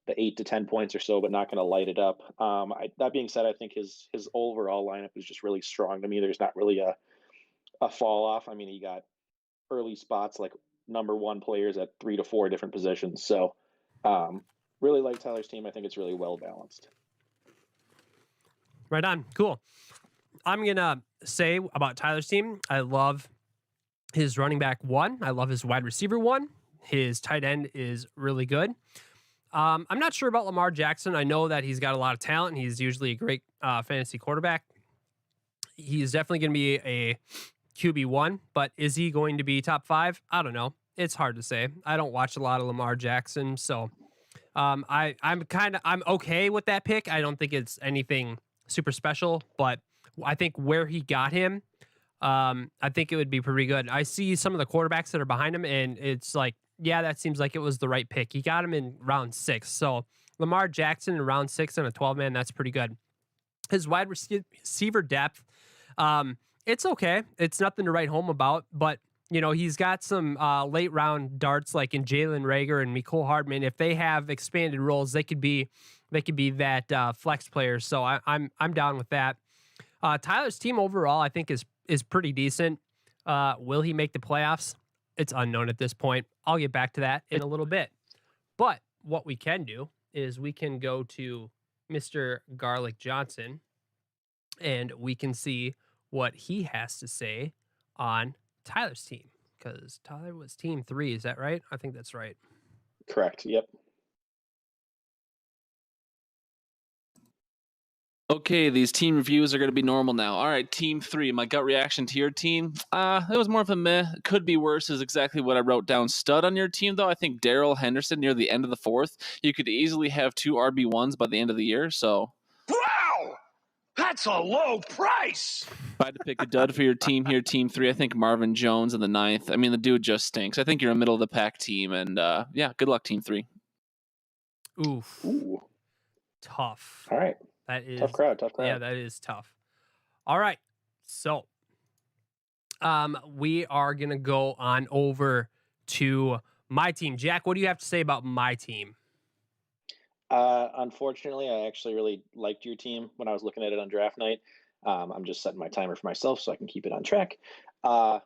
the 8 to 10 points or so, but not going to light it up. That being said, I think his overall lineup is just really strong to me. There's not really a fall off. I mean, he got early spots like number 1 players at 3 to 4 different positions. So, really like Tyler's team. I think it's really well balanced. Right on. Cool. I'm going to say about Tyler's team, I love his running back 1. I love his wide receiver 1. His tight end is really good. I'm not sure about Lamar Jackson. I know that he's got a lot of talent. He's usually a great fantasy quarterback. He's definitely going to be a QB1, but is he going to be top 5? I don't know. It's hard to say. I don't watch a lot of Lamar Jackson, so I'm okay with that pick. I don't think it's anything super special, but I think where he got him, I think it would be pretty good. I see some of the quarterbacks that are behind him, and it's like, yeah, that seems like it was the right pick. He got him in round 6. So Lamar Jackson in round 6 and a 12-man, that's pretty good. His wide receiver depth, it's okay. It's nothing to write home about, but he's got some late round darts like in Jalen Rager and Mecole Hardman. If they have expanded roles, they could be that flex player. So I'm down with that. Tyler's team overall, I think is pretty decent. Will he make the playoffs? It's unknown at this point. I'll get back to that in a little bit. But what we can do is we can go to Mr. Garlic Johnson and we can see what he has to say on Tyler's team, because Tyler was team 3. Is that right? I think that's right. Correct. Yep. Okay, these team reviews are going to be normal now. All right, team 3. My gut reaction to your team, it was more of a meh. Could be worse is exactly what I wrote down. Stud on your team, though. I think Daryl Henderson near the end of the 4th. You could easily have 2 RB1s by the end of the year. So, wow, that's a low price. If I had to pick a dud for your team here, team 3, I think Marvin Jones in the 9th. I mean, the dude just stinks. I think you're a middle of the pack team, and yeah, good luck, team 3. Oof. Ooh. Tough. All right. That is tough crowd. Yeah, that is tough. All right. So we are gonna go on over to my team. Jack, what do you have to say about my team? Unfortunately, I actually really liked your team when I was looking at it on draft night. I'm just setting my timer for myself so I can keep it on track. I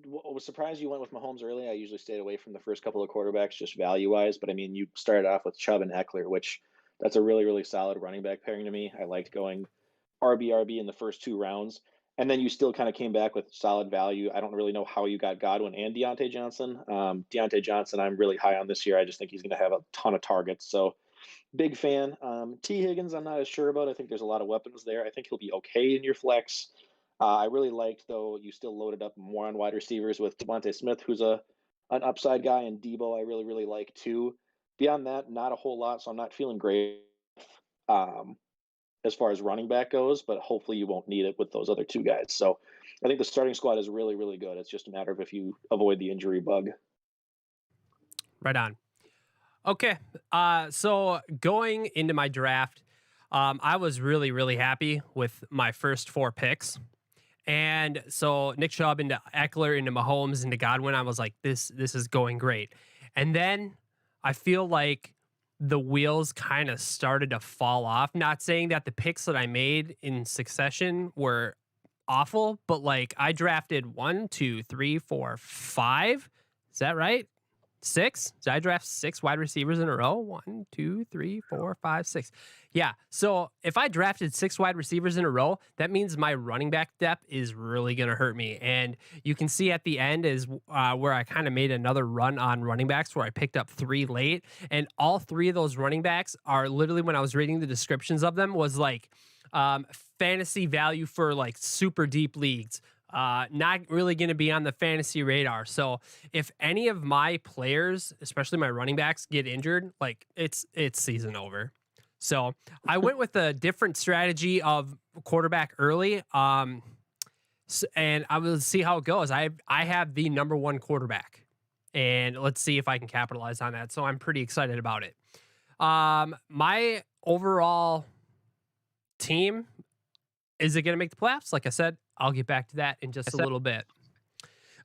was surprised you went with Mahomes early. I usually stayed away from the first couple of quarterbacks just value wise, but I mean, you started off with Chubb and Eckler, which that's a really, really solid running back pairing to me. I liked going RB in the first 2 rounds. And then you still kind of came back with solid value. I don't really know how you got Godwin and Deontay Johnson. Deontay Johnson, I'm really high on this year. I just think he's going to have a ton of targets. So big fan. T. Higgins, I'm not as sure about. I think there's a lot of weapons there. I think he'll be okay in your flex. I really liked, though, you still loaded up more on wide receivers with Devontae Smith, who's an upside guy, and Debo I really, really like, too. Beyond that, not a whole lot, so I'm not feeling great as far as running back goes, but hopefully you won't need it with those other 2 guys. So I think the starting squad is really, really good. It's just a matter of if you avoid the injury bug. Right on. Okay. So going into my draft, I was really, really happy with my first 4 picks. And so Nick Chubb into Eckler into Mahomes into Godwin, I was like, this is going great. And then I feel like the wheels kind of started to fall off. Not saying that the picks that I made in succession were awful, but like I drafted 1, 2, 3, 4, 5. Is that right? 6? Did I draft 6 wide receivers in a row? 1, 2, 3, 4, 5, 6. Yeah. So if I drafted 6 wide receivers in a row, that means my running back depth is really going to hurt me. And you can see at the end is where I kind of made another run on running backs where I picked up 3 late. And all 3 of those running backs are literally, when I was reading the descriptions of them, was like fantasy value for like super deep leagues. Not really going to be on the fantasy radar. So if any of my players, especially my running backs, get injured, like it's season over. So I went with a different strategy of quarterback early. And I will see how it goes. I have the number 1 quarterback, and let's see if I can capitalize on that. So I'm pretty excited about it. My overall team, is it going to make the playoffs? Like I said, I'll get back to that in just a little bit.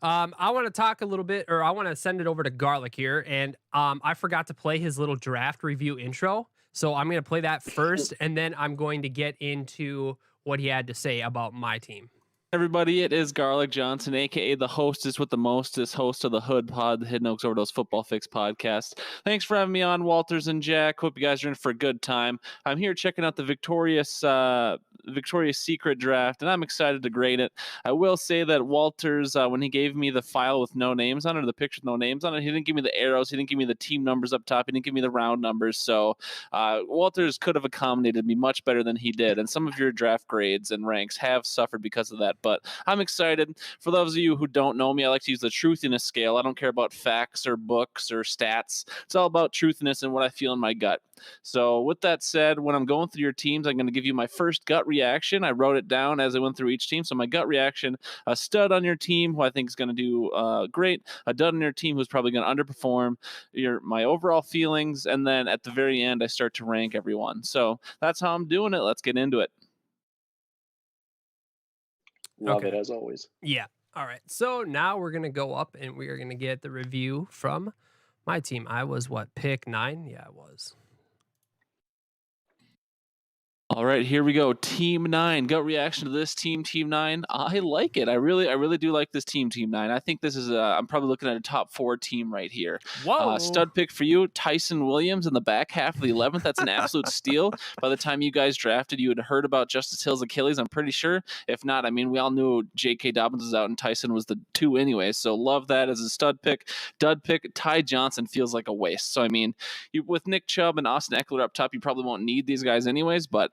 I want to talk a little bit, or I want to send it over to Garlic here. And I forgot to play his little draft review intro. So I'm going to play that first, and then I'm going to get into what he had to say about my team. Everybody, it is Garlic Johnson, aka the hostess with the mostest, host of the Hood Pod, the Hidden Oaks Overdose Football Fix podcast. Thanks for having me on, Walters and Jack. Hope you guys are in for a good time. I'm here checking out the Victoria's Secret draft, and I'm excited to grade it. I will say that Walters, when he gave me the file with no names on it, or the picture with no names on it, he didn't give me the arrows, he didn't give me the team numbers up top, he didn't give me the round numbers. So Walters could have accommodated me much better than he did, and some of your draft grades and ranks have suffered because of that. But I'm excited. For those of you who don't know me, I like to use the truthiness scale. I don't care about facts or books or stats. It's all about truthiness and what I feel in my gut. So with that said, when I'm going through your teams, I'm going to give you my first gut reaction. I wrote it down as I went through each team. So my gut reaction: a stud on your team who I think is going to do great, a dud on your team who's probably going to underperform, my overall feelings, and then at the very end, I start to rank everyone. So that's how I'm doing it. Let's get into it. Love it as always. Yeah. All right. So now we're going to go up and we are going to get the review from my team. I was pick 9? Yeah, I was. All right, here we go. Team 9. Gut reaction to this team, Team 9. I like it. I really do like this team, Team 9. I think this is I'm probably looking at a top 4 team right here. Whoa. Stud pick for you, Tyson Williams in the back half of the 11th. That's an absolute steal. By the time you guys drafted, you had heard about Justice Hill's Achilles, I'm pretty sure. If not, I mean, we all knew J.K. Dobbins was out and Tyson was the 2 anyway. So love that as a stud pick. Dud pick, Ty Johnson feels like a waste. So, I mean, with Nick Chubb and Austin Eckler up top, you probably won't need these guys anyways, but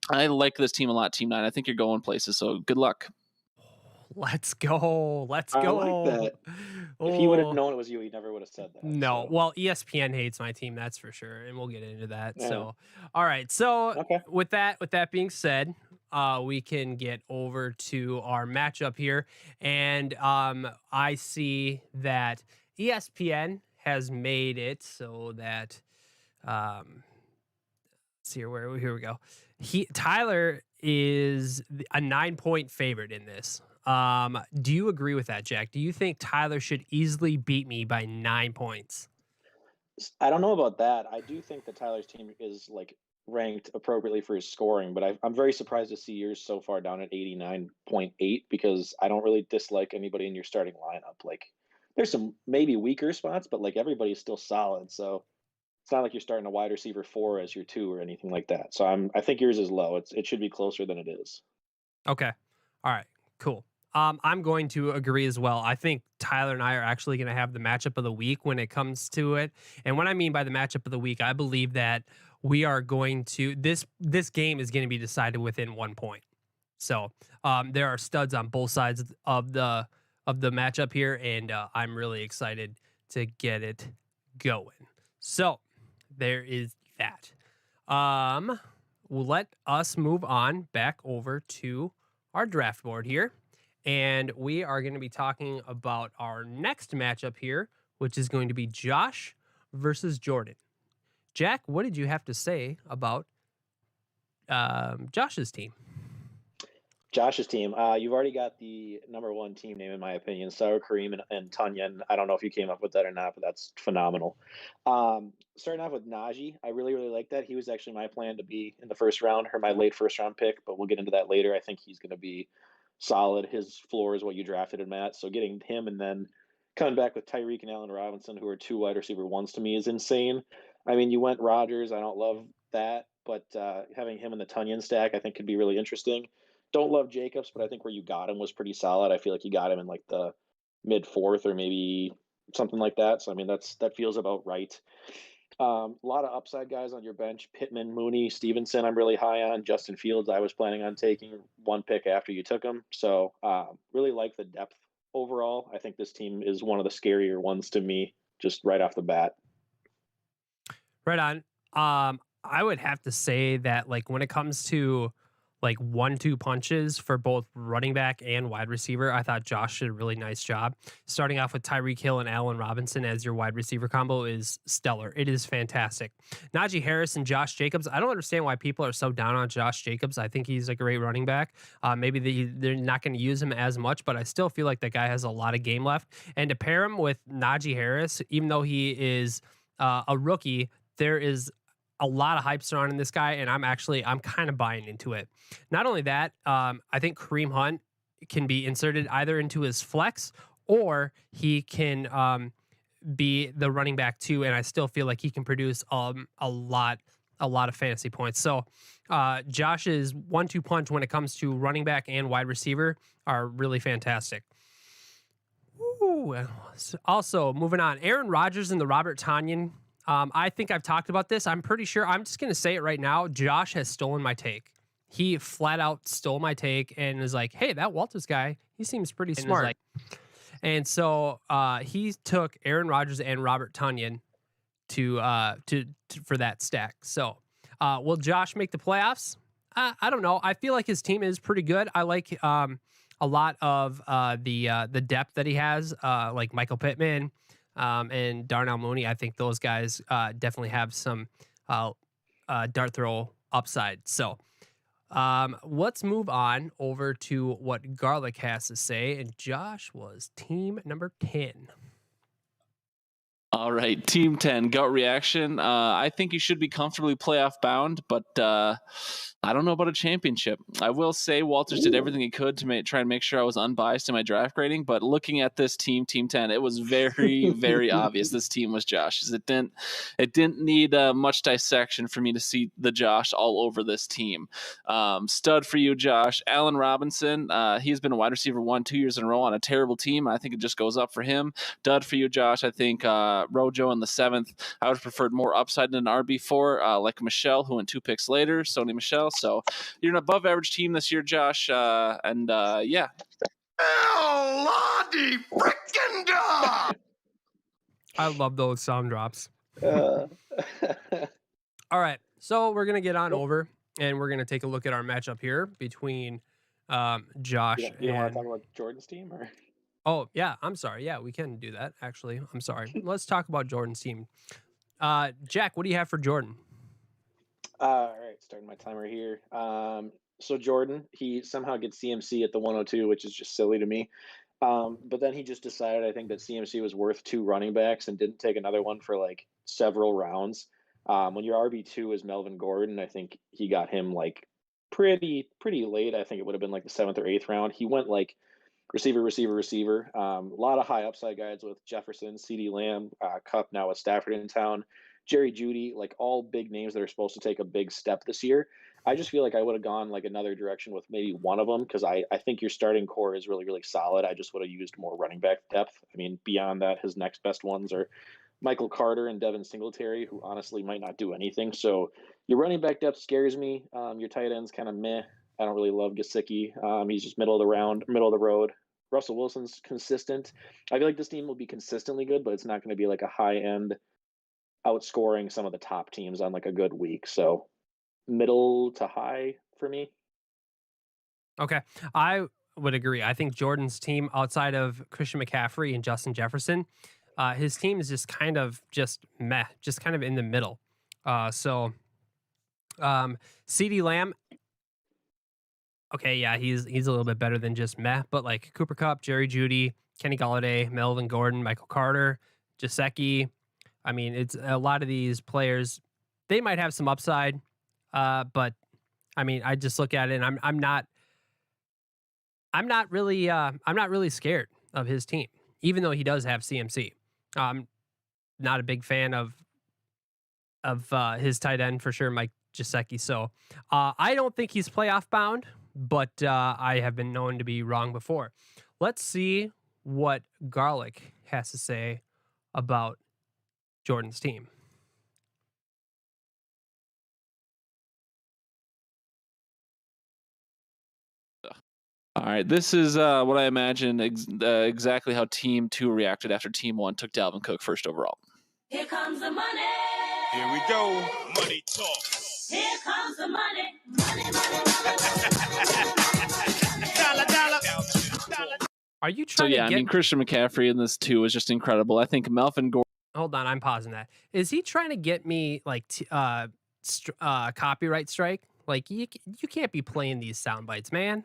I like this team a lot, Team 9. I think you're going places, so good luck. Let's go. Let's go. I like that. If he would have known it was you, he never would have said that. No. So. Well, ESPN hates my team, that's for sure, and we'll get into that. Yeah. So, all right. So, with that being said, we can get over to our matchup here, and I see that ESPN has made it so that here we go. Tyler is a 9-point favorite in this. Do you agree with that, Jack? Do you think Tyler should easily beat me by 9 points? I don't know about that. I do think that Tyler's team is ranked appropriately for his scoring, but I'm very surprised to see yours so far down at 89.8 because I don't really dislike anybody in your starting lineup. There's some maybe weaker spots, but everybody's still solid. So it's not like you're starting a wide receiver 4 as your 2 or anything like that. So I think yours is low. It should be closer than it is. Okay. All right. Cool. I'm going to agree as well. I think Tyler and I are actually going to have the matchup of the week when it comes to it. And what I mean by the matchup of the week, I believe that we are going to this game is going to be decided within 1 point. So there are studs on both sides of the matchup here, and I'm really excited to get going. So there is that. Let us move on back over to our draft board here. And we are going to be talking about our next matchup here, which is going to be Josh versus Jordan. Jack, what did you have to say about Josh's team? Josh's team. You've already got the number 1 team name, in my opinion, Sour Kareem and Tunyon. I don't know if you came up with that or not, but that's phenomenal. Starting off with Najee, I really like that. He was actually my plan to be in the first round or my late first round pick, but we'll get into that later. I think he's going to be solid. His floor is what you drafted him at. So getting him and then coming back with Tyreek and Allen Robinson, who are 2 wide receiver ones to me, is insane. I mean, you went Rodgers. I don't love that, but having him in the Tunyon stack, I think, could be really interesting. Don't love Jacobs, but I think where you got him was pretty solid. I feel like you got him in like the mid fourth or maybe something like that. So I mean, that feels about right. A lot of upside guys on your bench: Pittman, Mooney, Stevenson. I'm really high on Justin Fields. I was planning on taking one pick after you took him. So really like the depth overall. I think this team is one of the scarier ones to me, just right off the bat. Right on. I would have to say that like when it comes to like 1-2 punches for both running back and wide receiver, I thought Josh did a really nice job. Starting off with Tyreek Hill and Allen Robinson as your wide receiver combo is stellar. It is fantastic. Najee Harris and Josh Jacobs. I don't understand why people are so down on Josh Jacobs. I think he's a great running back. Maybe they're not going to use him as much, but I still feel like the guy has a lot of game left. And to pair him with Najee Harris, even though he is a rookie, there is a lot of hype surrounding this guy, and I'm kind of buying into it. Not only that, I think Kareem Hunt can be inserted either into his flex or he can be the running back too, and I still feel like he can produce a lot of fantasy points. So Josh's 1-2 punch when it comes to running back and wide receiver are really fantastic. Ooh. Also, moving on, Aaron Rodgers and the Robert Tonyan. I think I've talked about this. I'm pretty sure. I'm just going to say it right now. Josh has stolen my take. He flat out stole my take and is like, hey, that Walters guy, he seems pretty smart. And so he took Aaron Rodgers and Robert Tonyan for that stack. So will Josh make the playoffs? I don't know. I feel like his team is pretty good. I like a lot of the depth that he has, like Michael Pittman, and Darnell Mooney. I think those guys definitely have some dart throw upside. So let's move on over to what Garlic has to say. And Josh was team number 10. All right, Team 10, gut reaction. I think you should be comfortably playoff bound, but I don't know about a championship. I will say Walters did everything he could to try and make sure I was unbiased in my draft grading, but looking at this team, Team 10, it was very, very obvious this team was Josh's. It didn't need much dissection for me to see the Josh all over this team. Stud for you, Josh. Allen Robinson, he's been a wide receiver 2 years in a row on a terrible team. I think it just goes up for him. Dud for you, Josh. I think Rojo in the 7th. I would have preferred more upside than an RB4, like Michelle, who went 2 picks later, Sony Michelle. So you're an above average team this year, Josh. Yeah. Lottie frickin' da! I love those sound drops. Uh, All right. So we're going to get on over and we're going to take a look at our matchup here between Josh you and... don't want to talk about Jordan's team? Or? Oh, yeah. I'm sorry. Yeah, we can do that, actually. I'm sorry. Let's talk about Jordan's team. Jack, what do you have for Jordan? All right, starting my timer here. So Jordan, he somehow gets CMC at the 102, which is just silly to me. But then he just decided, I think, that CMC was worth 2 running backs and didn't take another one for like several rounds. When your RB2 is Melvin Gordon, I think he got him like pretty late. I think it would have been like the 7th or 8th round. He went like receiver. A lot of high upside guys with Jefferson, CeeDee Lamb, Kupp now with Stafford in town, Jerry Jeudy, like all big names that are supposed to take a big step this year. I just feel like I would have gone like another direction with maybe one of them because I think your starting core is really, really solid. I just would have used more running back depth. I mean, beyond that, his next best ones are Michael Carter and Devin Singletary, who honestly might not do anything. So your running back depth scares me. Your tight end's kind of meh. I don't really love Gesicki. He's just middle of the road. Russell Wilson's consistent. I feel like this team will be consistently good, but it's not going to be like a high end outscoring some of the top teams on like a good week. So middle to high for me. Okay. I would agree. I think Jordan's team, outside of Christian McCaffrey and Justin Jefferson, his team is just kind of meh, just kind of in the middle. So CeeDee Lamb, okay, yeah, he's a little bit better than just meh, but like Cooper Kupp, Jerry Jeudy, Kenny Golladay, Melvin Gordon, Michael Carter, Gesicki. I mean, it's a lot of these players, they might have some upside, but I mean, I just look at it and I'm I'm not really scared of his team, even though he does have CMC. I'm not a big fan of his tight end for sure, Mike Gesicki. So I don't think he's playoff bound, but I have been known to be wrong before. Let's see what Garlic has to say about Jordan's team. All right, this is what I imagine exactly how Team 2 reacted after Team 1 took Dalvin Cook first overall. Here comes the money. Here we go. Money talk. Here comes the money. Dollar. Are you So trying yeah, to get... I mean, Christian McCaffrey in this too is just incredible. I think Melvin Gordon. Hold on, I'm pausing that. Is he trying to get me like copyright strike? Like you can't be playing these sound bites, man.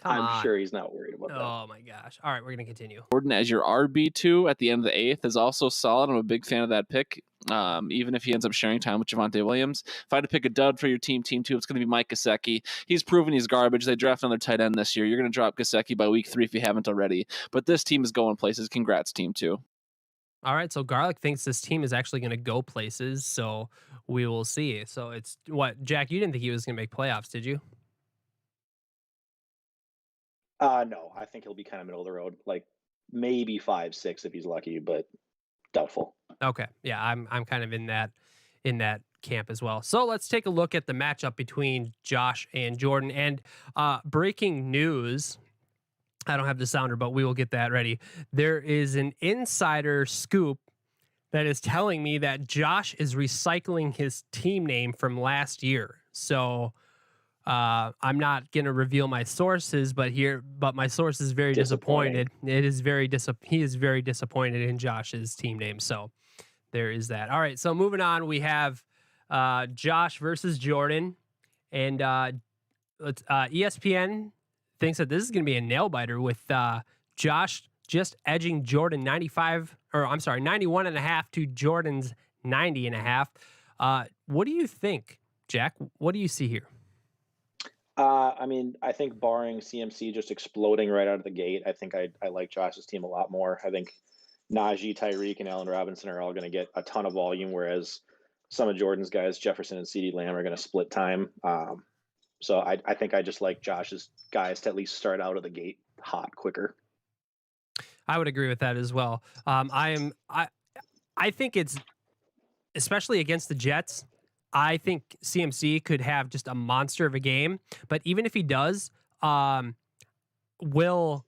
Come on. I'm sure he's not worried about that. Oh my gosh. All right, we're gonna continue. Gordon as your RB2 at the end of the 8th is also solid. I'm a big fan of that pick. Even if he ends up sharing time with Javonte Williams. If I had to pick a dud for your team 2, it's going to be Mike Gesicki. He's proven he's garbage. They draft another tight end this year. You're going to drop Gesicki by week 3 if you haven't already. But this team is going places. Congrats, team 2. All right, so Garlic thinks this team is actually going to go places, so we will see. So it's what, Jack, you didn't think he was going to make playoffs, did you? No, I think he'll be kind of middle of the road, like maybe 5-6 if he's lucky, but doubtful. Okay, yeah, I'm kind of in that camp as well. So let's take a look at the matchup between Josh and Jordan. And breaking news, I don't have the sounder, but we will get that ready. There is an insider scoop that is telling me that Josh is recycling his team name from last year. So I'm not going to reveal my sources, but my source is very disappointed. He is very disappointed in Josh's team name. So there is that. All right. So moving on, we have Josh versus Jordan, and ESPN thinks that this is going to be a nail biter with Josh just edging Jordan 91.5 to Jordan's 90.5. What do you think, Jack? What do you see here? I mean, I think barring CMC just exploding right out of the gate, I think I like Josh's team a lot more. I think Najee, Tyreek, and Allen Robinson are all going to get a ton of volume, whereas some of Jordan's guys, Jefferson and CeeDee Lamb, are going to split time. So I think I just like Josh's guys to at least start out of the gate hot quicker. I would agree with that as well. I think it's, especially against the Jets, I think CMC could have just a monster of a game. But even if he does, will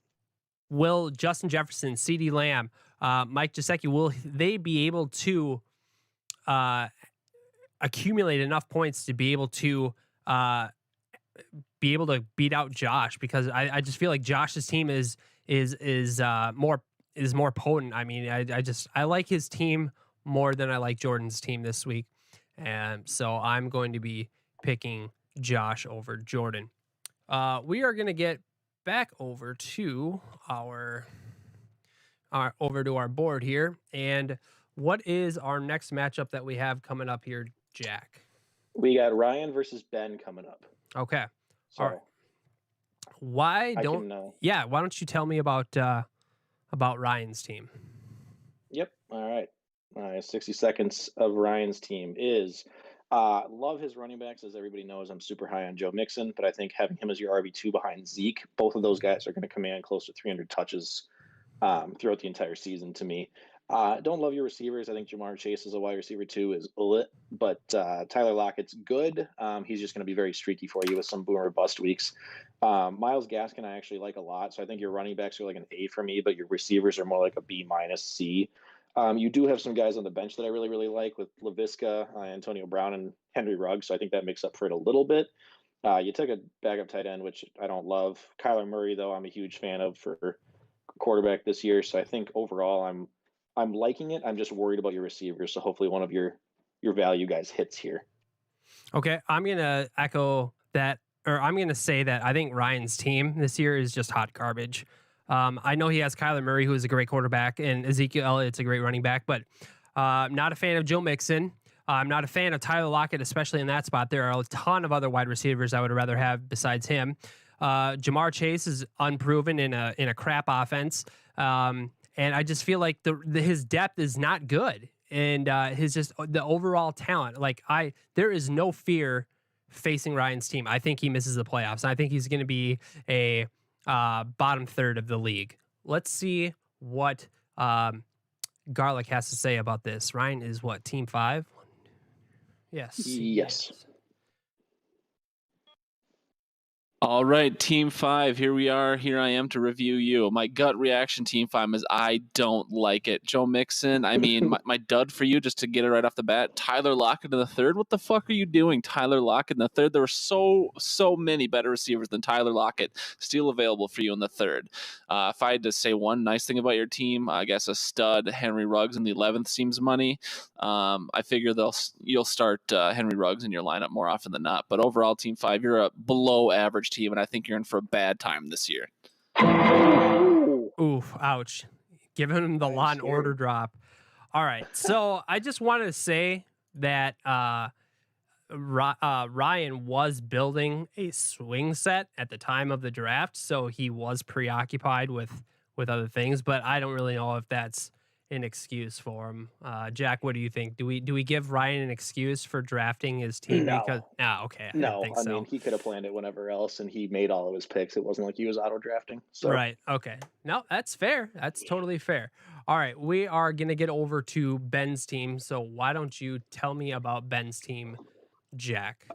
Justin Jefferson, CeeDee Lamb, Mike Gesicki, will they be able to accumulate enough points to be able to beat out Josh? Because I just feel like Josh's team is more potent. I mean, I like his team more than I like Jordan's team this week. And so I'm going to be picking Josh over Jordan. We are going to get back over to our board here. And what is our next matchup that we have coming up here, Jack? We got Ryan versus Ben coming up. Okay. So all right. Why don't you tell me about Ryan's team? Yep. All right. 60 seconds of Ryan's team is love his running backs. As everybody knows, I'm super high on Joe Mixon, but I think having him as your RB2 behind Zeke, both of those guys are going to command close to 300 touches throughout the entire season to me. Don't love your receivers. I think Jamar Chase as a wide receiver 2 is lit, but Tyler Lockett's good. He's just going to be very streaky for you with some boom or bust weeks. Myles Gaskin I actually like a lot, so I think your running backs are like an A for me, but your receivers are more like a B- C. You do have some guys on the bench that I really, really like with LaVisca, Antonio Brown, and Henry Ruggs, so I think that makes up for it a little bit. You took a backup tight end, which I don't love. Kyler Murray, though, I'm a huge fan of for quarterback this year, so I think overall I'm liking it. I'm just worried about your receivers, so hopefully one of your value guys hits here. Okay, I'm going to echo that, or I'm going to say that I think Ryan's team this year is just hot garbage. I know he has Kyler Murray, who is a great quarterback, and Ezekiel Elliott's a great running back, but not a fan of Joe Mixon. I'm not a fan of Tyler Lockett, especially in that spot. There are a ton of other wide receivers I would rather have besides him. Jamar Chase is unproven in a crap offense, and I just feel like his depth is not good, and his just the overall talent. Like there is no fear facing Ryan's team. I think he misses the playoffs. And I think he's going to be a bottom third of the league. Let's see what Garlic has to say about this. Ryan is what, team 5? Yes. Yes. All right, Team 5, here we are. Here I am to review you. My gut reaction, Team 5, is I don't like it. Joe Mixon, I mean, my dud for you, just to get it right off the bat, Tyler Lockett in the third. What the fuck are you doing, Tyler Lockett in the third? There were so many better receivers than Tyler Lockett still available for you in the third. If I had to say one nice thing about your team, I guess a stud Henry Ruggs in the 11th seems money. I figure you'll start Henry Ruggs in your lineup more often than not. But overall, Team 5, you're a below average team, and I think you're in for a bad time this year. Oof, ouch. Giving him the Law and Order drop. All right, so I just wanted to say that Ryan was building a swing set at the time of the draft, so he was preoccupied with other things, but I don't really know if that's an excuse for him. Jack, what do you think? Do we give Ryan an excuse for drafting his team? No. Because okay, I No, didn't think so. mean, he could have planned it whenever else, and he made all of his picks. It wasn't like he was auto drafting. So. Right. Okay. No, that's fair. That's totally fair. All right. We are going to get over to Ben's team. So why don't you tell me about Ben's team, Jack?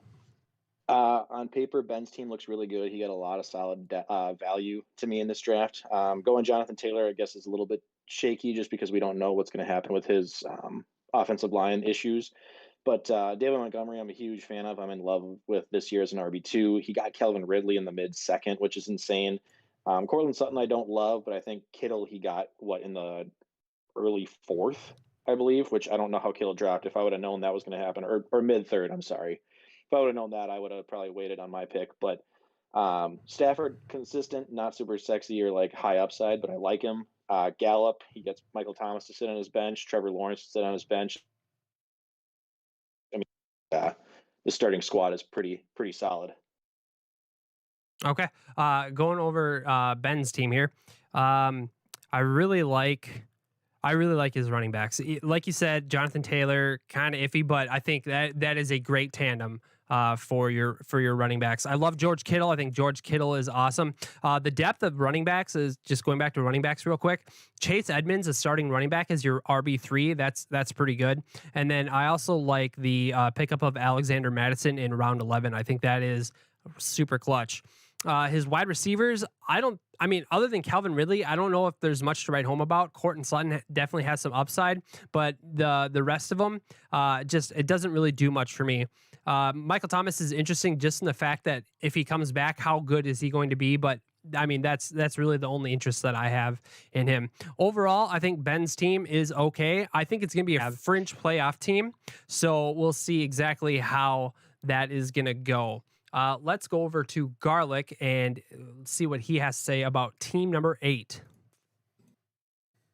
On paper, Ben's team looks really good. He got a lot of solid value to me in this draft. Going Jonathan Taylor, I guess, is a little bit shaky just because we don't know what's going to happen with his offensive line issues. But David Montgomery, I'm a huge fan of. I'm in love with this year as an RB2. He got Kelvin Ridley in the mid-second, which is insane. Cortland Sutton, I don't love, but I think Kittle, he got, in the early 4th, I believe, which I don't know how Kittle dropped. If I would have known that was going to happen, or mid-third, I'm sorry. If I would have known that, I would have probably waited on my pick. But Stafford, consistent, not super sexy or like high upside, but I like him. Gallup, he gets Michael Thomas to sit on his bench, Trevor Lawrence to sit on his bench. I mean, the starting squad is pretty solid. Okay. Going over Ben's team here. I really like his running backs. Like you said, Jonathan Taylor, kind of iffy, but I think that is a great tandem for your running backs. I love George Kittle. I think George Kittle is awesome. The depth of running backs is just going back to running backs real quick. Chase Edmonds, a starting running back, is your RB3. That's pretty good. And then I also like the pickup of Alexander Madison in round 11. I think that is super clutch. His wide receivers, other than Calvin Ridley, I don't know if there's much to write home about. Cortland Sutton definitely has some upside, but the rest of them, it doesn't really do much for me. Michael Thomas is interesting just in the fact that if he comes back, how good is he going to be? But I mean, that's really the only interest that I have in him. Overall, I think Ben's team is okay. I think it's going to be a fringe playoff team, so we'll see exactly how that is going to go. Let's go over to Garlic and see what he has to say about team number 8.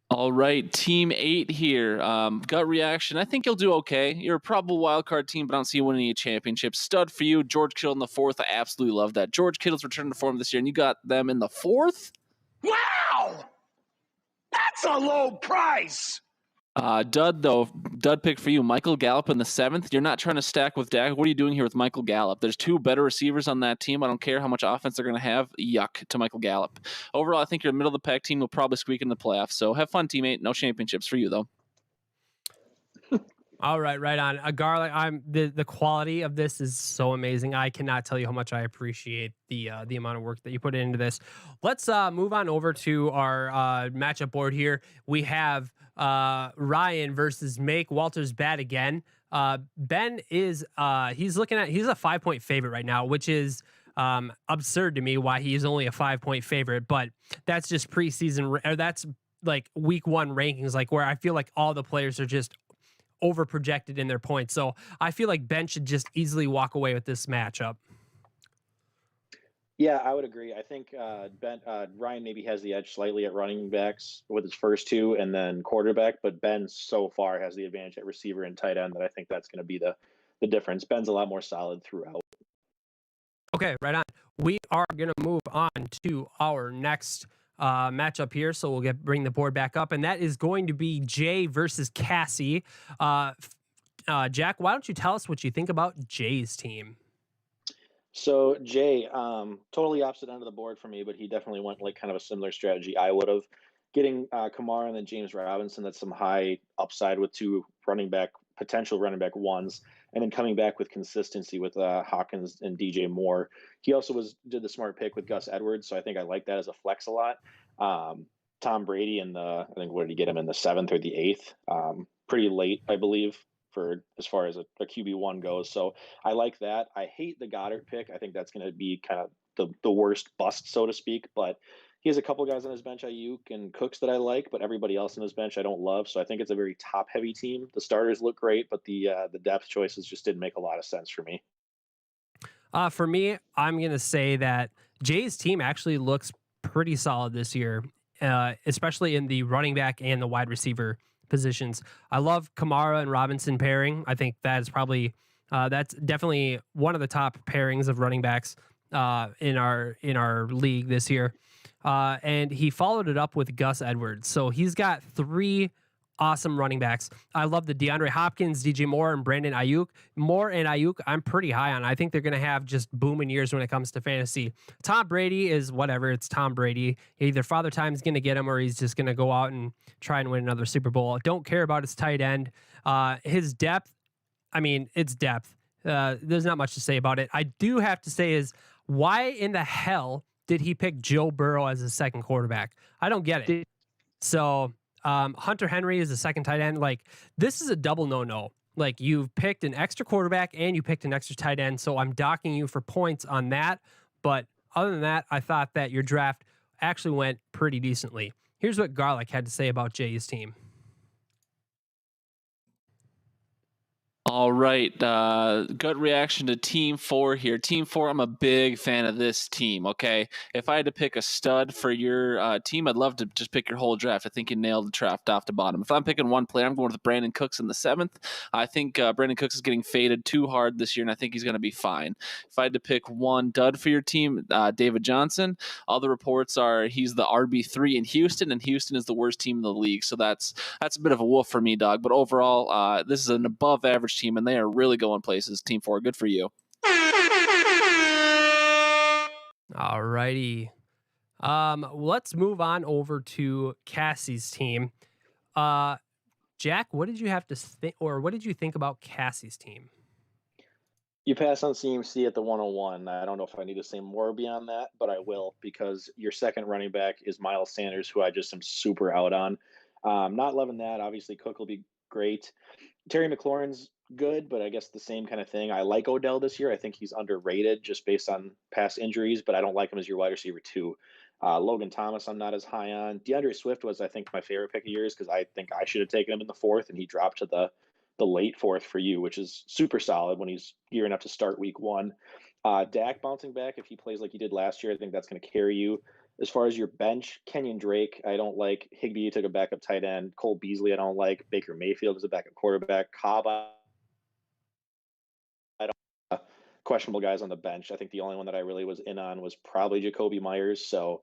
All right, Team 8 here. Gut reaction, I think you'll do okay. You're a probable wildcard team, but I don't see you winning any championships. Stud for you, George Kittle in the 4th. I absolutely love that. George Kittle's returned to form this year, and you got them in the 4th? Wow! That's a low price! Dud pick for you, Michael Gallup in the 7th. You're not trying to stack with Dak. What are you doing here with Michael Gallup? There's 2 better receivers on that team. I don't care how much offense they're going to have. Yuck to Michael Gallup. Overall, I think you're middle of the pack team. Will probably squeak in the playoffs. So have fun, teammate. No championships for you, though. All right, right on. Garlic, the quality of this is so amazing. I cannot tell you how much I appreciate the amount of work that you put into this. Let's move on over to our matchup board here. We have Ryan versus Make Walters bat again. Ben is he's a 5-point favorite right now, which is absurd to me why he's only a 5-point favorite, but that's just preseason, or that's like week 1 rankings, like where I feel like all the players are just over projected in their points. So I feel like Ben should just easily walk away with this matchup. Yeah, I would agree. I think Ryan maybe has the edge slightly at running backs with his first 2 and then quarterback, but Ben so far has the advantage at receiver and tight end that I think that's going to be the difference. Ben's a lot more solid throughout. Okay, right on. we are going to move on to our next matchup here. So we'll bring the board back up, and that is going to be Jay versus Cassie. Jack, why don't you tell us what you think about Jay's team? So Jay, totally opposite end of the board for me, but he definitely went like kind of a similar strategy I would have. Getting Kamara and then James Robinson, that's some high upside with two potential running back ones, and then coming back with consistency with Hawkins and DJ Moore. He also did the smart pick with Gus Edwards, so I think I like that as a flex a lot. Tom Brady in I think what did he get him in the 7th or the 8th? Pretty late, I believe, for as far as a QB1 goes. So I like that. I hate the Goddard pick. I think that's going to be kind of the worst bust, so to speak. But he has a couple guys on his bench, Ayuk and Cooks, that I like, but everybody else on his bench I don't love. So I think it's a very top-heavy team. The starters look great, but the depth choices just didn't make a lot of sense for me. For me, I'm going to say that Jay's team actually looks pretty solid this year, especially in the running back and the wide receiver positions. I love Kamara and Robinson pairing. I think that is probably that's definitely one of the top pairings of running backs in our league this year. And he followed it up with Gus Edwards. So he's got 3 awesome running backs. I love the DeAndre Hopkins, DJ Moore, and Brandon Ayuk. Moore and Ayuk, I'm pretty high on. I think they're going to have just booming years when it comes to fantasy. Tom Brady is whatever. It's Tom Brady. Either Father Time's going to get him or he's just going to go out and try and win another Super Bowl. Don't care about his tight end. His depth, I mean, it's depth. There's not much to say about it. I do have to say is, why in the hell did he pick Joe Burrow as his second quarterback? I don't get it. So Hunter Henry is the second tight end. Like, this is a double no-no. Like, you've picked an extra quarterback and you picked an extra tight end, so I'm docking you for points on that. But other than that, I thought that your draft actually went pretty decently. Here's what Garlic had to say about Jay's team. All right. Gut reaction to Team 4 here. Team 4, I'm a big fan of this team, okay? If I had to pick a stud for your team, I'd love to just pick your whole draft. I think you nailed the draft off to bottom. If I'm picking one player, I'm going with Brandon Cooks in the 7th. I think Brandon Cooks is getting faded too hard this year, and I think he's going to be fine. If I had to pick one dud for your team, David Johnson. All the reports are he's the RB3 in Houston, and Houston is the worst team in the league. So that's a bit of a wolf for me, dog. But overall, this is an above-average team, and they are really going places. Team 4, good for you. All righty. Let's move on over to Cassie's team. Jack, what did you have to think, or what did you think about Cassie's team? You pass on CMC at the 101. I don't know if I need to say more beyond that, but I will, because your second running back is Miles Sanders, who I just am super out on. Not loving that. Obviously, Cook will be great. Terry McLaurin's good, but I guess the same kind of thing. I like Odell this year. I think he's underrated just based on past injuries, but I don't like him as your wide receiver 2. Logan Thomas, I'm not as high on. DeAndre Swift was, I think, my favorite pick of yours, because I think I should have taken him in the 4th, and he dropped to the late 4th for you, which is super solid when he's gearing up to start week 1. Dak bouncing back, if he plays like he did last year, I think that's going to carry you. As far as your bench, Kenyon Drake, I don't like. Higbee took a backup tight end. Cole Beasley, I don't like. Baker Mayfield is a backup quarterback. Cobb, I don't. Questionable guys on the bench. I think the only one that I really was in on was probably Jacoby Myers. So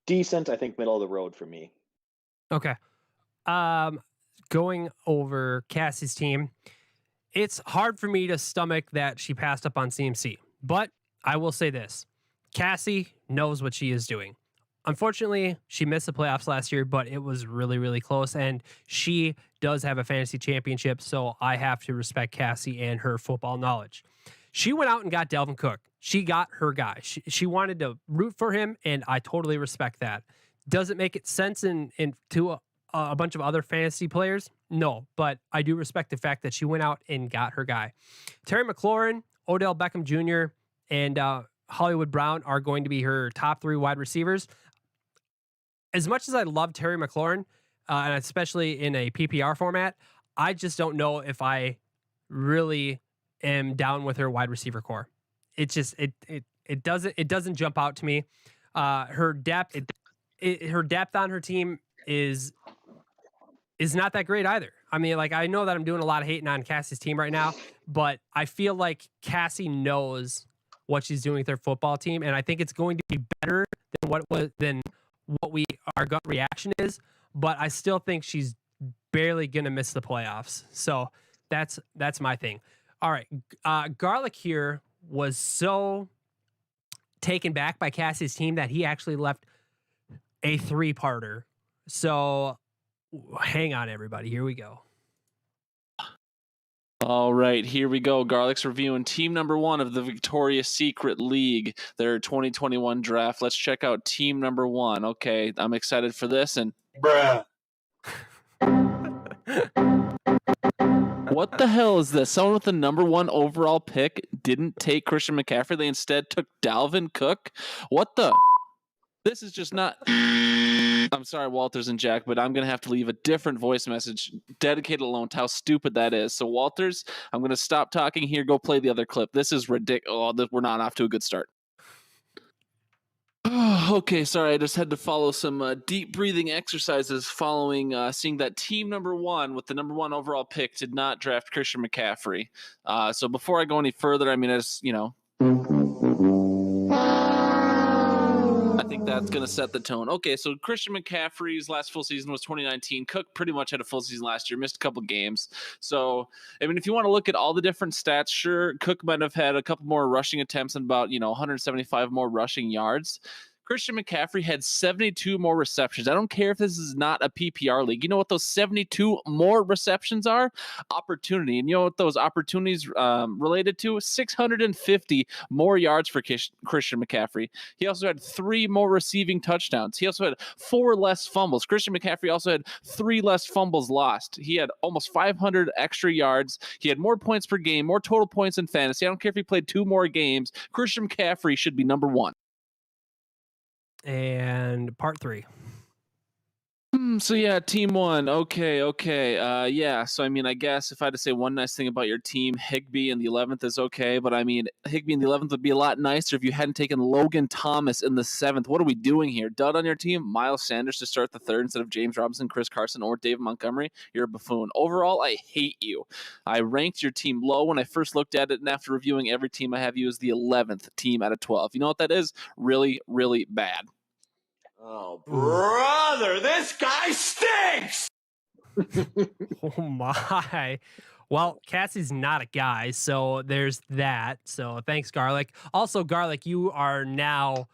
decent, I think middle of the road for me. Okay. Going over Cassie's team, it's hard for me to stomach that she passed up on CMC, but I will say this. Cassie knows what she is doing. Unfortunately, she missed the playoffs last year, but it was really, really close, and she does have a fantasy championship, so I have to respect Cassie and her football knowledge. She went out and got Dalvin Cook. She got her guy. She wanted to root for him, and I totally respect that. Does it make it sense to a bunch of other fantasy players? No, but I do respect the fact that she went out and got her guy. Terry McLaurin, Odell Beckham Jr., and Hollywood Brown are going to be her top 3 wide receivers. As much as I love Terry McLaurin, and especially in a PPR format, I just don't know if I really am down with her wide receiver core. It just it doesn't jump out to me. Her depth on her team is not that great either. I mean, like, I know that I'm doing a lot of hating on Cassie's team right now, but I feel like Cassie knows what she's doing with her football team, and I think it's going to be better than what our gut reaction is. But I still think she's barely gonna miss the playoffs. So that's my thing. All right, Garlic here was so taken back by Cassie's team that he actually left a 3-parter. So hang on, everybody. Here we go. All right, here we go. Garlic's reviewing team number 1 of the Victoria's Secret League, their 2021 draft. Let's check out team number 1. Okay, I'm excited for this. And Bruh. what the hell is this? Someone with the number 1 overall pick didn't take Christian McCaffrey. They instead took Dalvin Cook. What the? This is just not. I'm sorry, Walters and Jack, but I'm going to have to leave a different voice message dedicated alone to how stupid that is. So, Walters, I'm going to stop talking here. Go play the other clip. This is ridiculous. Oh, we're not off to a good start. Okay, sorry. I just had to follow some deep breathing exercises following seeing that team number 1 with the number 1 overall pick did not draft Christian McCaffrey. So before I go any further, I mean, as you know, I think that's going to set the tone. Okay, so Christian McCaffrey's last full season was 2019. Cook pretty much had a full season last year, missed a couple games. So, I mean, if you want to look at all the different stats, sure, Cook might have had a couple more rushing attempts and about, 175 more rushing yards. Christian McCaffrey had 72 more receptions. I don't care if this is not a PPR league. You know what those 72 more receptions are? Opportunity. And you know what those opportunities related to? 650 more yards for Christian McCaffrey. He also had 3 more receiving touchdowns. He also had 4 less fumbles. Christian McCaffrey also had 3 less fumbles lost. He had almost 500 extra yards. He had more points per game, more total points in fantasy. I don't care if he played 2 more games. Christian McCaffrey should be number 1. And part 3. So yeah, team 1. Okay. Yeah. So I mean, I guess if I had to say one nice thing about your team, Higbee in the 11th is okay. But I mean, Higbee in the 11th would be a lot nicer if you hadn't taken Logan Thomas in the 7th. What are we doing here? Dud on your team? Miles Sanders to start the 3rd instead of James Robinson, Chris Carson, or David Montgomery? You're a buffoon. Overall, I hate you. I ranked your team low when I first looked at it, and after reviewing every team, I have you as the 11th team out of 12. You know what that is? Really, really bad. Oh, brother, this guy stinks! Oh my. Well, Cassie's not a guy, so there's that. So thanks, Garlic. Also, Garlic, you are now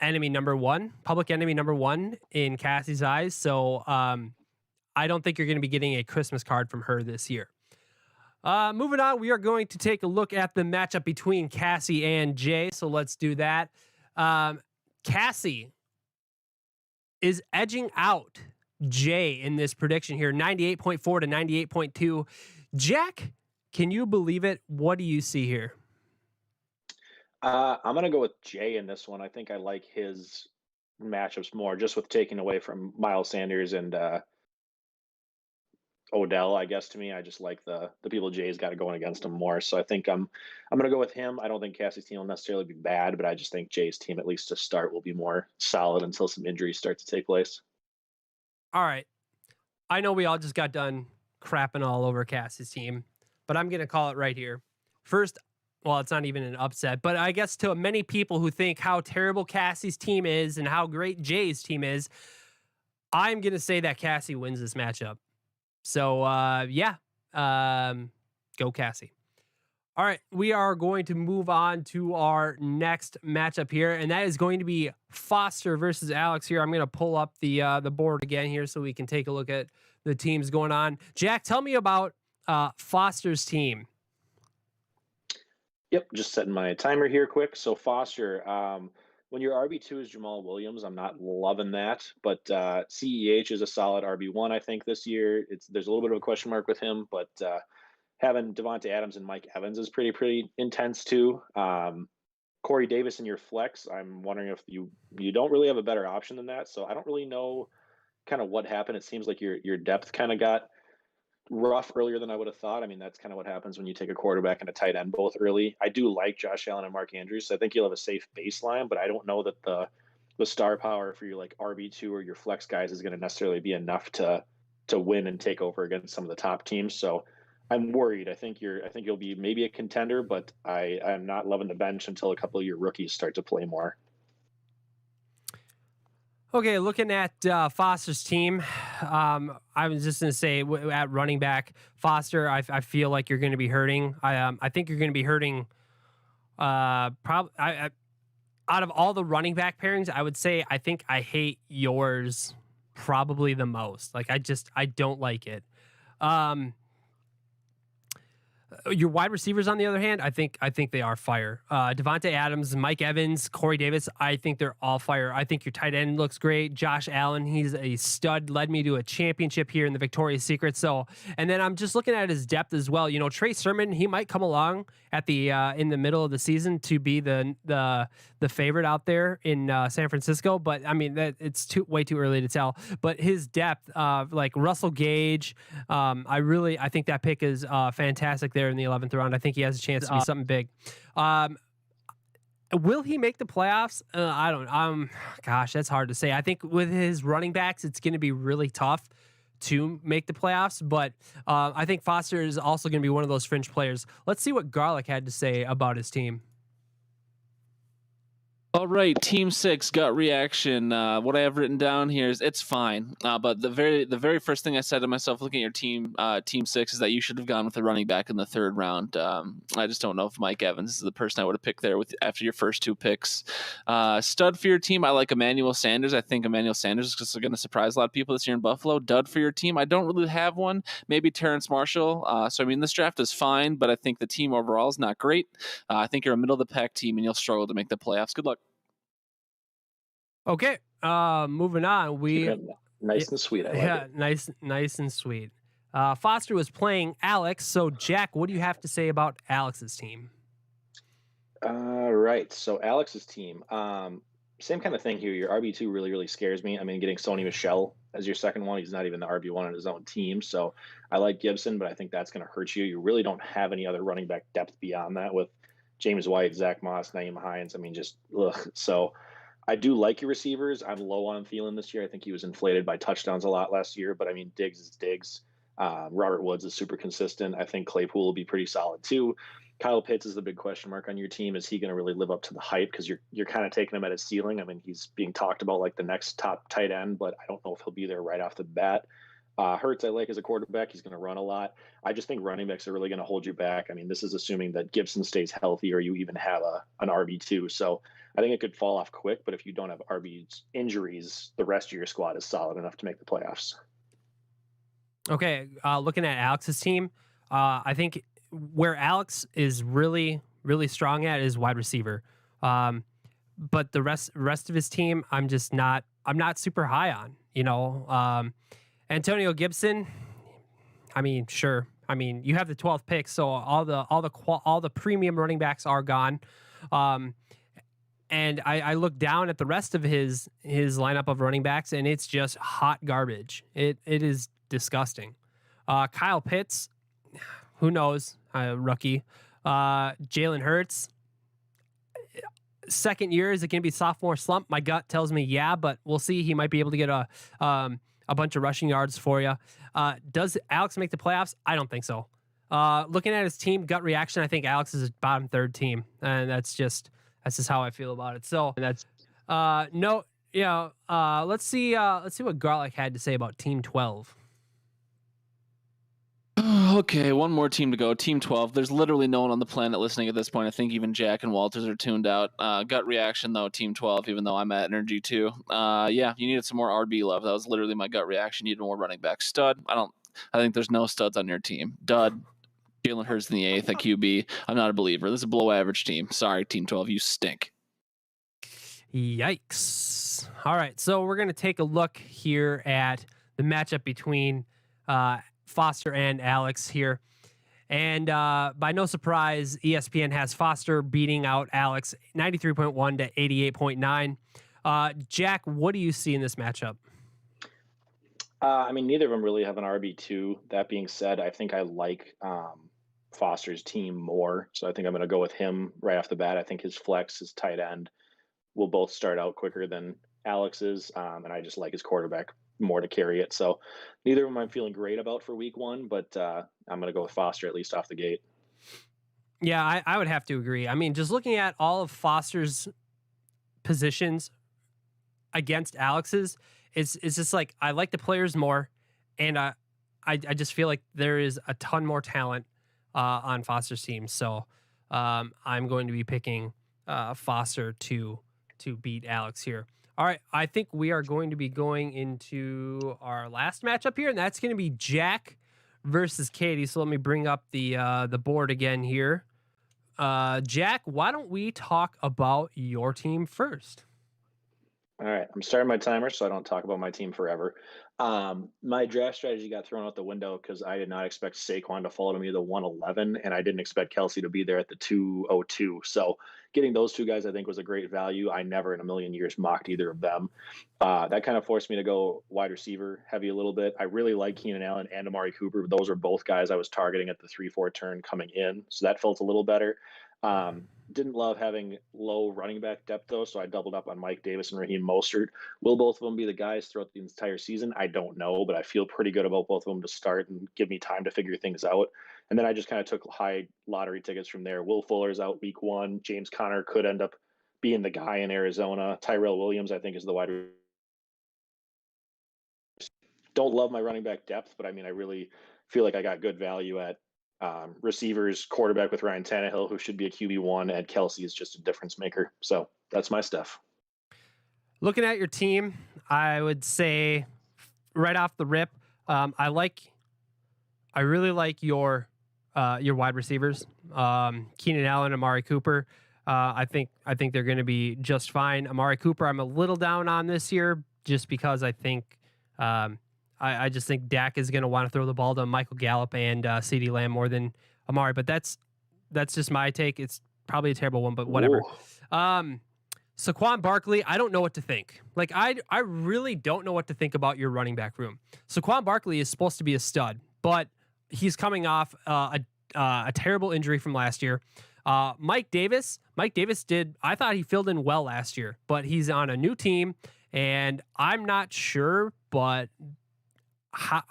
enemy number 1, public enemy number 1 in Cassie's eyes. So I don't think you're going to be getting a Christmas card from her this year. Moving on, we are going to take a look at the matchup between Cassie and Jay. So let's do that. Cassie is edging out Jay in this prediction here, 98.4 to 98.2. Jack, can you believe it? What do you see here? I'm going to go with Jay in this one. I think I like his matchups more, just with taking away from Miles Sanders and Odell. I guess to me, I just like the people Jay's got going against him more. So I think I'm going to go with him. I don't think Cassie's team will necessarily be bad, but I just think Jay's team, at least to start, will be more solid until some injuries start to take place. All right. I know we all just got done crapping all over Cassie's team, but I'm going to call it right here. First, well, it's not even an upset, but I guess to many people who think how terrible Cassie's team is and how great Jay's team is, I'm going to say that Cassie wins this matchup. So, go Cassie. All right, we are going to move on to our next matchup here, and that is going to be Foster versus Alex here. I'm going to pull up the board again here so we can take a look at the teams going on. Jack, tell me about Foster's team. Yep, just setting my timer here quick. So Foster, when your RB2 is Jamal Williams, I'm not loving that, but CEH is a solid RB1, I think, this year. There's a little bit of a question mark with him, but having Devontae Adams and Mike Evans is pretty intense too. Corey Davis in your flex, I'm wondering if you don't really have a better option than that. So I don't really know kind of what happened. It seems like your depth kind of got rough earlier than I would have thought. I mean, that's kind of what happens when you take a quarterback and a tight end both early. I do like Josh Allen and Mark Andrews, so I think you'll have a safe baseline, but I don't know that the star power for your like RB2 or your flex guys is going to necessarily be enough to win and take over against some of the top teams. So I'm worried. I think you'll be maybe a contender, but I'm not loving the bench until a couple of your rookies start to play more. Okay, looking at Foster's team, I was just going to say at running back, Foster, I feel like you're going to be hurting. I think you're going to be hurting. Probably out of all the running back pairings, I would say I think I hate yours probably the most. Like I don't like it. Um, Your wide receivers, on the other hand, I think they are fire. Devontae Adams, Mike Evans, Corey Davis, I think they're all fire. I think your tight end looks great. Josh Allen, he's a stud. Led me to a championship here in the Victoria's Secret. So, and then I'm just looking at his depth as well. You know, Trey Sermon, he might come along at the in the middle of the season to be the favorite out there in San Francisco. But I mean, that it's way too early to tell. But his depth, like Russell Gage, I think that pick is fantastic there in the 11th round. I think he has a chance to be something big. Will he make the playoffs? I don't. Gosh, that's hard to say. I think with his running backs, it's going to be really tough to make the playoffs. But I think Foster is also going to be one of those fringe players. Let's see what Garlic had to say about his team. All right, Team 6 gut reaction. What I have written down here is it's fine. But the very first thing I said to myself looking at your team, Team 6, is that you should have gone with the running back in the 3rd round. I just don't know if Mike Evans is the person I would have picked there after your first 2 picks. Stud for your team, I like Emmanuel Sanders. I think Emmanuel Sanders is just going to surprise a lot of people this year in Buffalo. Dud for your team, I don't really have one. Maybe Terrence Marshall. So I mean, this draft is fine, but I think the team overall is not great. I think you're a middle of the pack team and you'll struggle to make the playoffs. Good luck. Okay, moving on. Nice and sweet. I like it. Nice and sweet. Foster was playing Alex. So Jack, what do you have to say about Alex's team? Right. So Alex's team, same kind of thing here. Your RB2 really scares me. I mean, getting Sony Michel as your second one, he's not even the RB1 on his own team. So I like Gibson, but I think that's going to hurt you. You really don't have any other running back depth beyond that with James White, Zach Moss, Naeem Hines. I mean, just ugh. So I do like your receivers. I'm low on Thielen this year. I think he was inflated by touchdowns a lot last year, but I mean, Diggs is Diggs. Robert Woods is super consistent. I think Claypool will be pretty solid too. Kyle Pitts is the big question mark on your team. Is he going to really live up to the hype? Because you're kind of taking him at his ceiling. I mean, he's being talked about like the next top tight end, but I don't know if he'll be there right off the bat. Hurts, I like as a quarterback. He's going to run a lot. I just think running backs are really going to hold you back. I mean, this is assuming that Gibson stays healthy or you even have an RB2. So I think it could fall off quick, but if you don't have RB injuries, the rest of your squad is solid enough to make the playoffs. Okay, looking at Alex's team, I think where Alex is really strong at is wide receiver. But the rest of his team, I'm not super high on. You know, Antonio Gibson. I mean, sure. I mean, you have the 12th pick, so all the premium running backs are gone. And I look down at the rest of his lineup of running backs, and it's just hot garbage. It is disgusting. Kyle Pitts, who knows? Rookie. Jalen Hurts. Second year, is it going to be sophomore slump? My gut tells me yeah, but we'll see. He might be able to get a bunch of rushing yards for you. Does Alex make the playoffs? I don't think so. Looking at his team, gut reaction, I think Alex is a bottom 3rd team, and that's just how I feel about it. So that's no, yeah. Let's see what Garlic had to say about Team 12. Okay, one more team to go. Team 12. There's literally no one on the planet listening at this point. I think even Jack and Walters are tuned out. Gut reaction, though, Team 12, even though I'm at energy too. Yeah, you needed some more RB love. That was literally my gut reaction. You needed more running back. Stud. I think there's no studs on your team. Dud. Jalen Hurts in the 8th at QB. I'm not a believer. This is a below average team. Sorry, Team 12. You stink. Yikes. All right, so we're going to take a look here at the matchup between Foster and Alex here. And by no surprise, ESPN has Foster beating out Alex 93.1 to 88.9. Jack, what do you see in this matchup? I mean, neither of them really have an RB2. That being said, I think I like Foster's team more. So I think I'm going to go with him right off the bat. I think his flex, his tight end will both start out quicker than Alex's. And I just like his quarterback more to carry it. So neither of them I'm feeling great about for week 1, but I'm going to go with Foster at least off the gate. Yeah, I would have to agree. I mean, just looking at all of Foster's positions against Alex's, it's just like I like the players more, and I just feel like there is a ton more talent on Foster's team. So I'm going to be picking Foster to beat Alex here. All right, I think we are going to be going into our last matchup here, and that's going to be Jack versus Katie. So let me bring up the board again here. Jack, why don't we talk about your team first? All right, I'm starting my timer so I don't talk about my team forever. My draft strategy got thrown out the window because I did not expect Saquon to fall to me the 111, and I didn't expect Kelsey to be there at the 202. So getting those two guys, I think, was a great value. I never in a million years mocked either of them. That kind of forced me to go wide receiver heavy a little bit. I really like Keenan Allen and Amari Cooper. Those are both guys I was targeting at the 3-4 turn coming in, so that felt a little better. Didn't love having low running back depth, though, so I doubled up on Mike Davis and Raheem Mostert. Will both of them be the guys throughout the entire season? I don't know, but I feel pretty good about both of them to start and give me time to figure things out. And then I just kind of took high lottery tickets from there. Will Fuller's out week 1. James Conner could end up being the guy in Arizona. Tyrell Williams, I think, is the wide. Don't love my running back depth, but I mean, I really feel like I got good value at receivers, quarterback with Ryan Tannehill, who should be a QB1, and Kelsey is just a difference maker. So that's my stuff. Looking at your team, I would say right off the rip, I really like your wide receivers, Keenan Allen, Amari Cooper. I think they're going to be just fine. Amari Cooper, I'm a little down on this year just because I think I just think Dak is going to want to throw the ball to Michael Gallup and CeeDee Lamb more than Amari. But that's just my take. It's probably a terrible one, but whatever. Saquon Barkley, I don't know what to think. Like I really don't know what to think about your running back room. Saquon Barkley is supposed to be a stud, but he's coming off a terrible injury from last year. Mike Davis I thought he filled in well last year, but he's on a new team, and I'm not sure. But how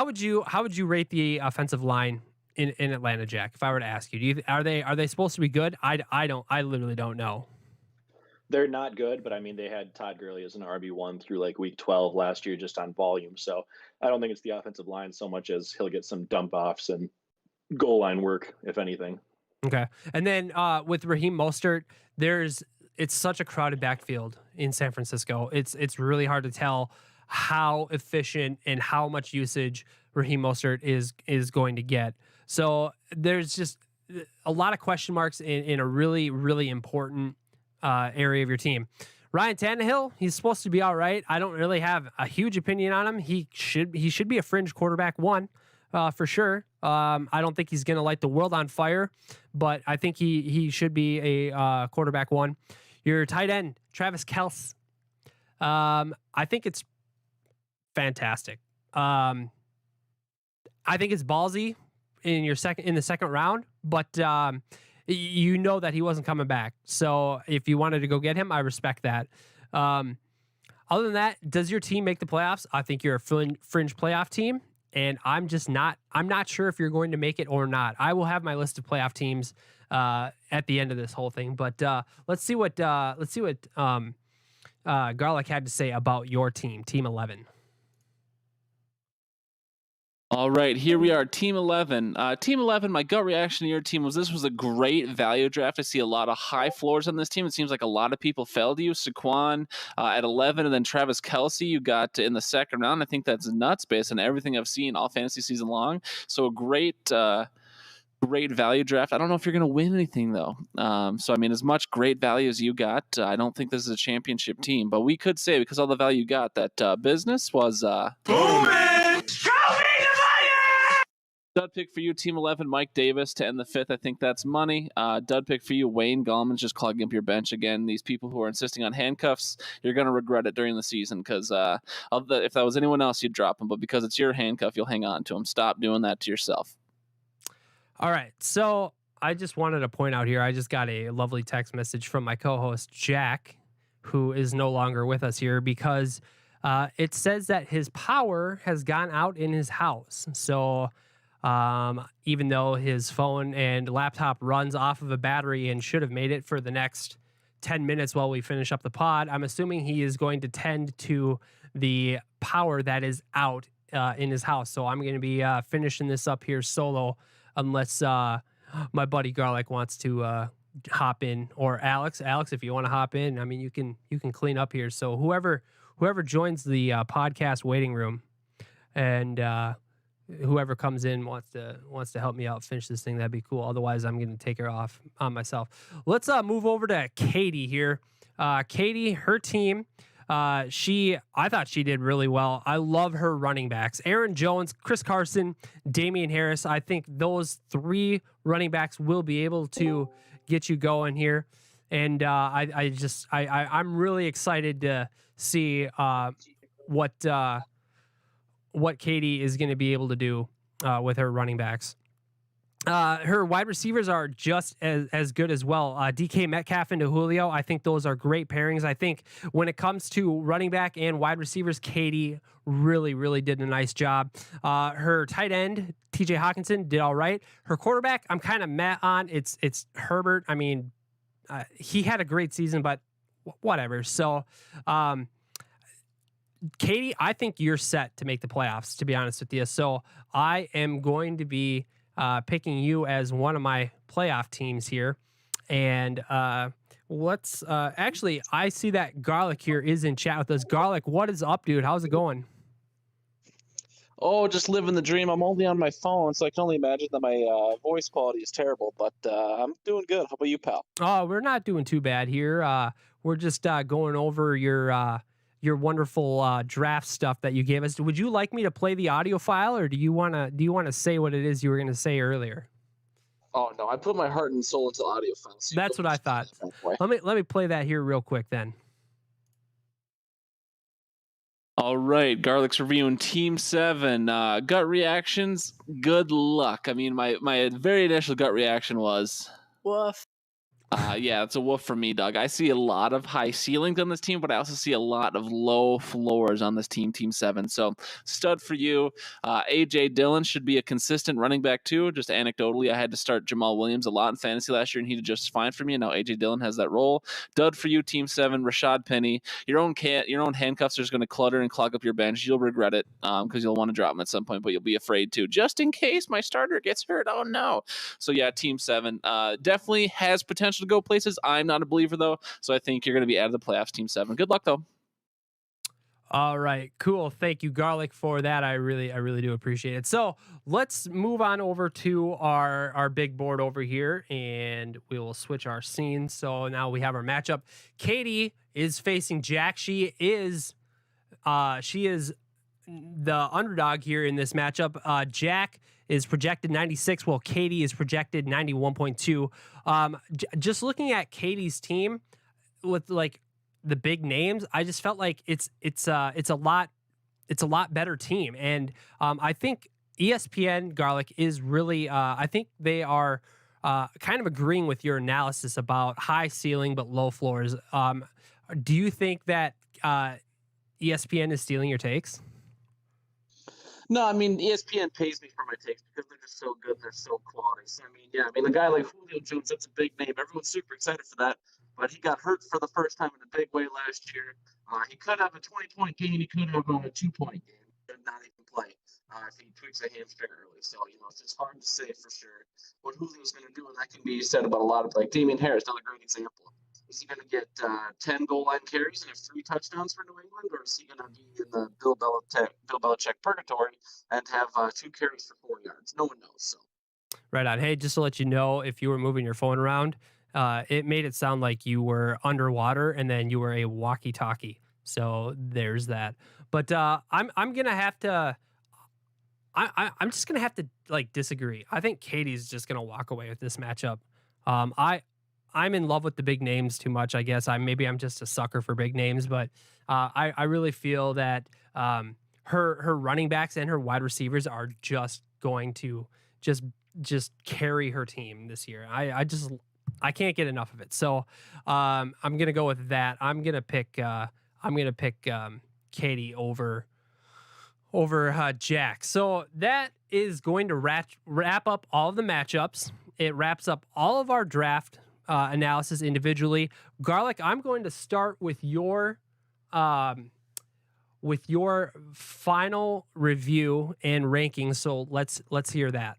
would you rate the offensive line in Atlanta, Jack? If I were to ask you, are they supposed to be good? I literally don't know. They're not good, but I mean, they had Todd Gurley as an RB1 through like week 12 last year just on volume. So I don't think it's the offensive line so much as he'll get some dump offs and goal line work, if anything. Okay. And then with Raheem Mostert, it's such a crowded backfield in San Francisco. It's really hard to tell how efficient and how much usage Raheem Mostert is going to get. So there's just a lot of question marks in a really, really important area of your team. Ryan Tannehill, he's supposed to be all right. I don't really have a huge opinion on him. He should be a fringe quarterback 1 for sure. I don't think he's going to light the world on fire, but I think he should be a quarterback 1. Your tight end, Travis Kelce. I think it's fantastic. I think it's ballsy in the second round, but you know that he wasn't coming back. So if you wanted to go get him, I respect that. Other than that, does your team make the playoffs? I think you're a fringe playoff team, and I'm not sure if you're going to make it or not. I will have my list of playoff teams at the end of this whole thing, but let's see what Garlic had to say about your team, Team 11. All right, here we are, Team 11. Team 11, my gut reaction to your team was this was a great value draft. I see a lot of high floors on this team. It seems like a lot of people fell to you. Saquon at 11, and then Travis Kelce you got in the second round. I think that's nuts based on everything I've seen all fantasy season long. So a great value draft. I don't know if you're going to win anything, though. So, I mean, as much great value as you got, I don't think this is a championship team. But we could say, because all the value you got, that business was Booming! Show me the money! Dud pick for you, Team 11, Mike Davis to end the 5th. I think that's money. Dud pick for you, Wayne Gallman's just clogging up your bench again. These people who are insisting on handcuffs, you're going to regret it during the season because if that was anyone else, you'd drop him. But because it's your handcuff, you'll hang on to him. Stop doing that to yourself. All right. So I just wanted to point out here, I just got a lovely text message from my co-host, Jack, who is no longer with us here because It says that his power has gone out in his house. So even though his phone and laptop runs off of a battery and should have made it for the next 10 minutes while we finish up the pod, I'm assuming he is going to tend to the power that is out in his house. So I'm going to be finishing this up here solo unless my buddy Garlic wants to hop in, or Alex, if you want to hop in, I mean, you can clean up here. So whoever joins the podcast waiting room and whoever comes in wants to help me out finish this thing, that'd be cool. Otherwise, I'm going to take her off on myself. Let's move over to Katie here. Katie, her team, I thought she did really well. I love her running backs: Aaron Jones, Chris Carson, Damian Harris. I think those 3 running backs will be able to get you going here. And I'm really excited to see what Katie is going to be able to do with her running backs. Her wide receivers are just as good as well. DK Metcalf into Julio, I think those are great pairings. I think when it comes to running back and wide receivers, Katie really, really did a nice job. Her tight end, TJ Hawkinson, did all right. Her quarterback, I'm kind of mad on. It's Herbert. I mean, he had a great season, but whatever. So, Katie, I think you're set to make the playoffs, to be honest with you. So I am going to be picking you as one of my playoff teams here. And let's actually, I see that Garlic here is in chat with us. Garlic, what is up, dude? How's it going? Oh, just living the dream. I'm only on my phone, so I can only imagine that my voice quality is terrible, but I'm doing good. How about you, pal? Oh, we're not doing too bad here. We're just going over your wonderful draft stuff that you gave us. Would you like me to play the audio file, or do you want to say what it is you were going to say earlier? Oh no, I put my heart and soul into audio files. So that's what I thought. Let me play that here real quick then. All right, Garlic's reviewing Team 7. Gut reactions, good luck. I mean, my very initial gut reaction was, woof. Yeah, it's a woof for me, Doug. I see a lot of high ceilings on this team, but I also see a lot of low floors on this team, Team 7. So, stud for you. A.J. Dillon should be a consistent running back, too. Just anecdotally, I had to start Jamal Williams a lot in fantasy last year, and he did just fine for me. And now A.J. Dillon has that role. Dud for you, Team 7. Rashad Penny. Your own handcuffs are just going to clutter and clog up your bench. You'll regret it because you'll want to drop him at some point, but you'll be afraid to, just in case my starter gets hurt. Oh, no. So, yeah, Team 7 definitely has potential to go places. I'm not a believer though, so I think you're going to be out of the playoffs, Team 7. Good luck though. All right, cool. Thank you, Garlic, for that. I really do appreciate it. So let's move on over to our big board over here, and we will switch our scenes. So now we have our matchup. Katie is facing Jack. She is the underdog here in this matchup. Jack is projected 96, while Katie is projected 91.2. Just looking at Katie's team with like the big names, I just felt like it's a lot better team, and I think ESPN Garlic is really I think they are kind of agreeing with your analysis about high ceiling but low floors. Do you think that ESPN is stealing your takes? No, I mean, ESPN pays me for my takes because they're just so good. They're so quality. So, I mean, a guy like Julio Jones, that's a big name. Everyone's super excited for that. But he got hurt for the first time in a big way last year. He could have a 20-point game. He could have a 2-point game. He could not even play if he tweaks a hamstring early. So, it's just hard to say for sure what Julio's going to do. And that can be said about a lot of, like, Damian Harris, another great example. Is he going to get 10 goal line carries and have 3 touchdowns for New England, or is he going to be in the Bill Belichick purgatory and have 2 carries for 4 yards? No one knows. So, right on. Hey, just to let you know, if you were moving your phone around, it made it sound like you were underwater and then you were a walkie-talkie. So there's that. But I'm gonna have to. I'm just gonna have to like disagree. I think Katie's just gonna walk away with this matchup. I'm in love with the big names too much, I guess. Maybe I'm just a sucker for big names, but I really feel that her running backs and her wide receivers are just going to just carry her team this year. I can't get enough of it. So I'm gonna go with that. I'm gonna pick Katie over Jack. So that is going to wrap up all of the matchups. It wraps up all of our draft analysis individually. Garlic, I'm going to start with your final review and ranking. So let's hear that.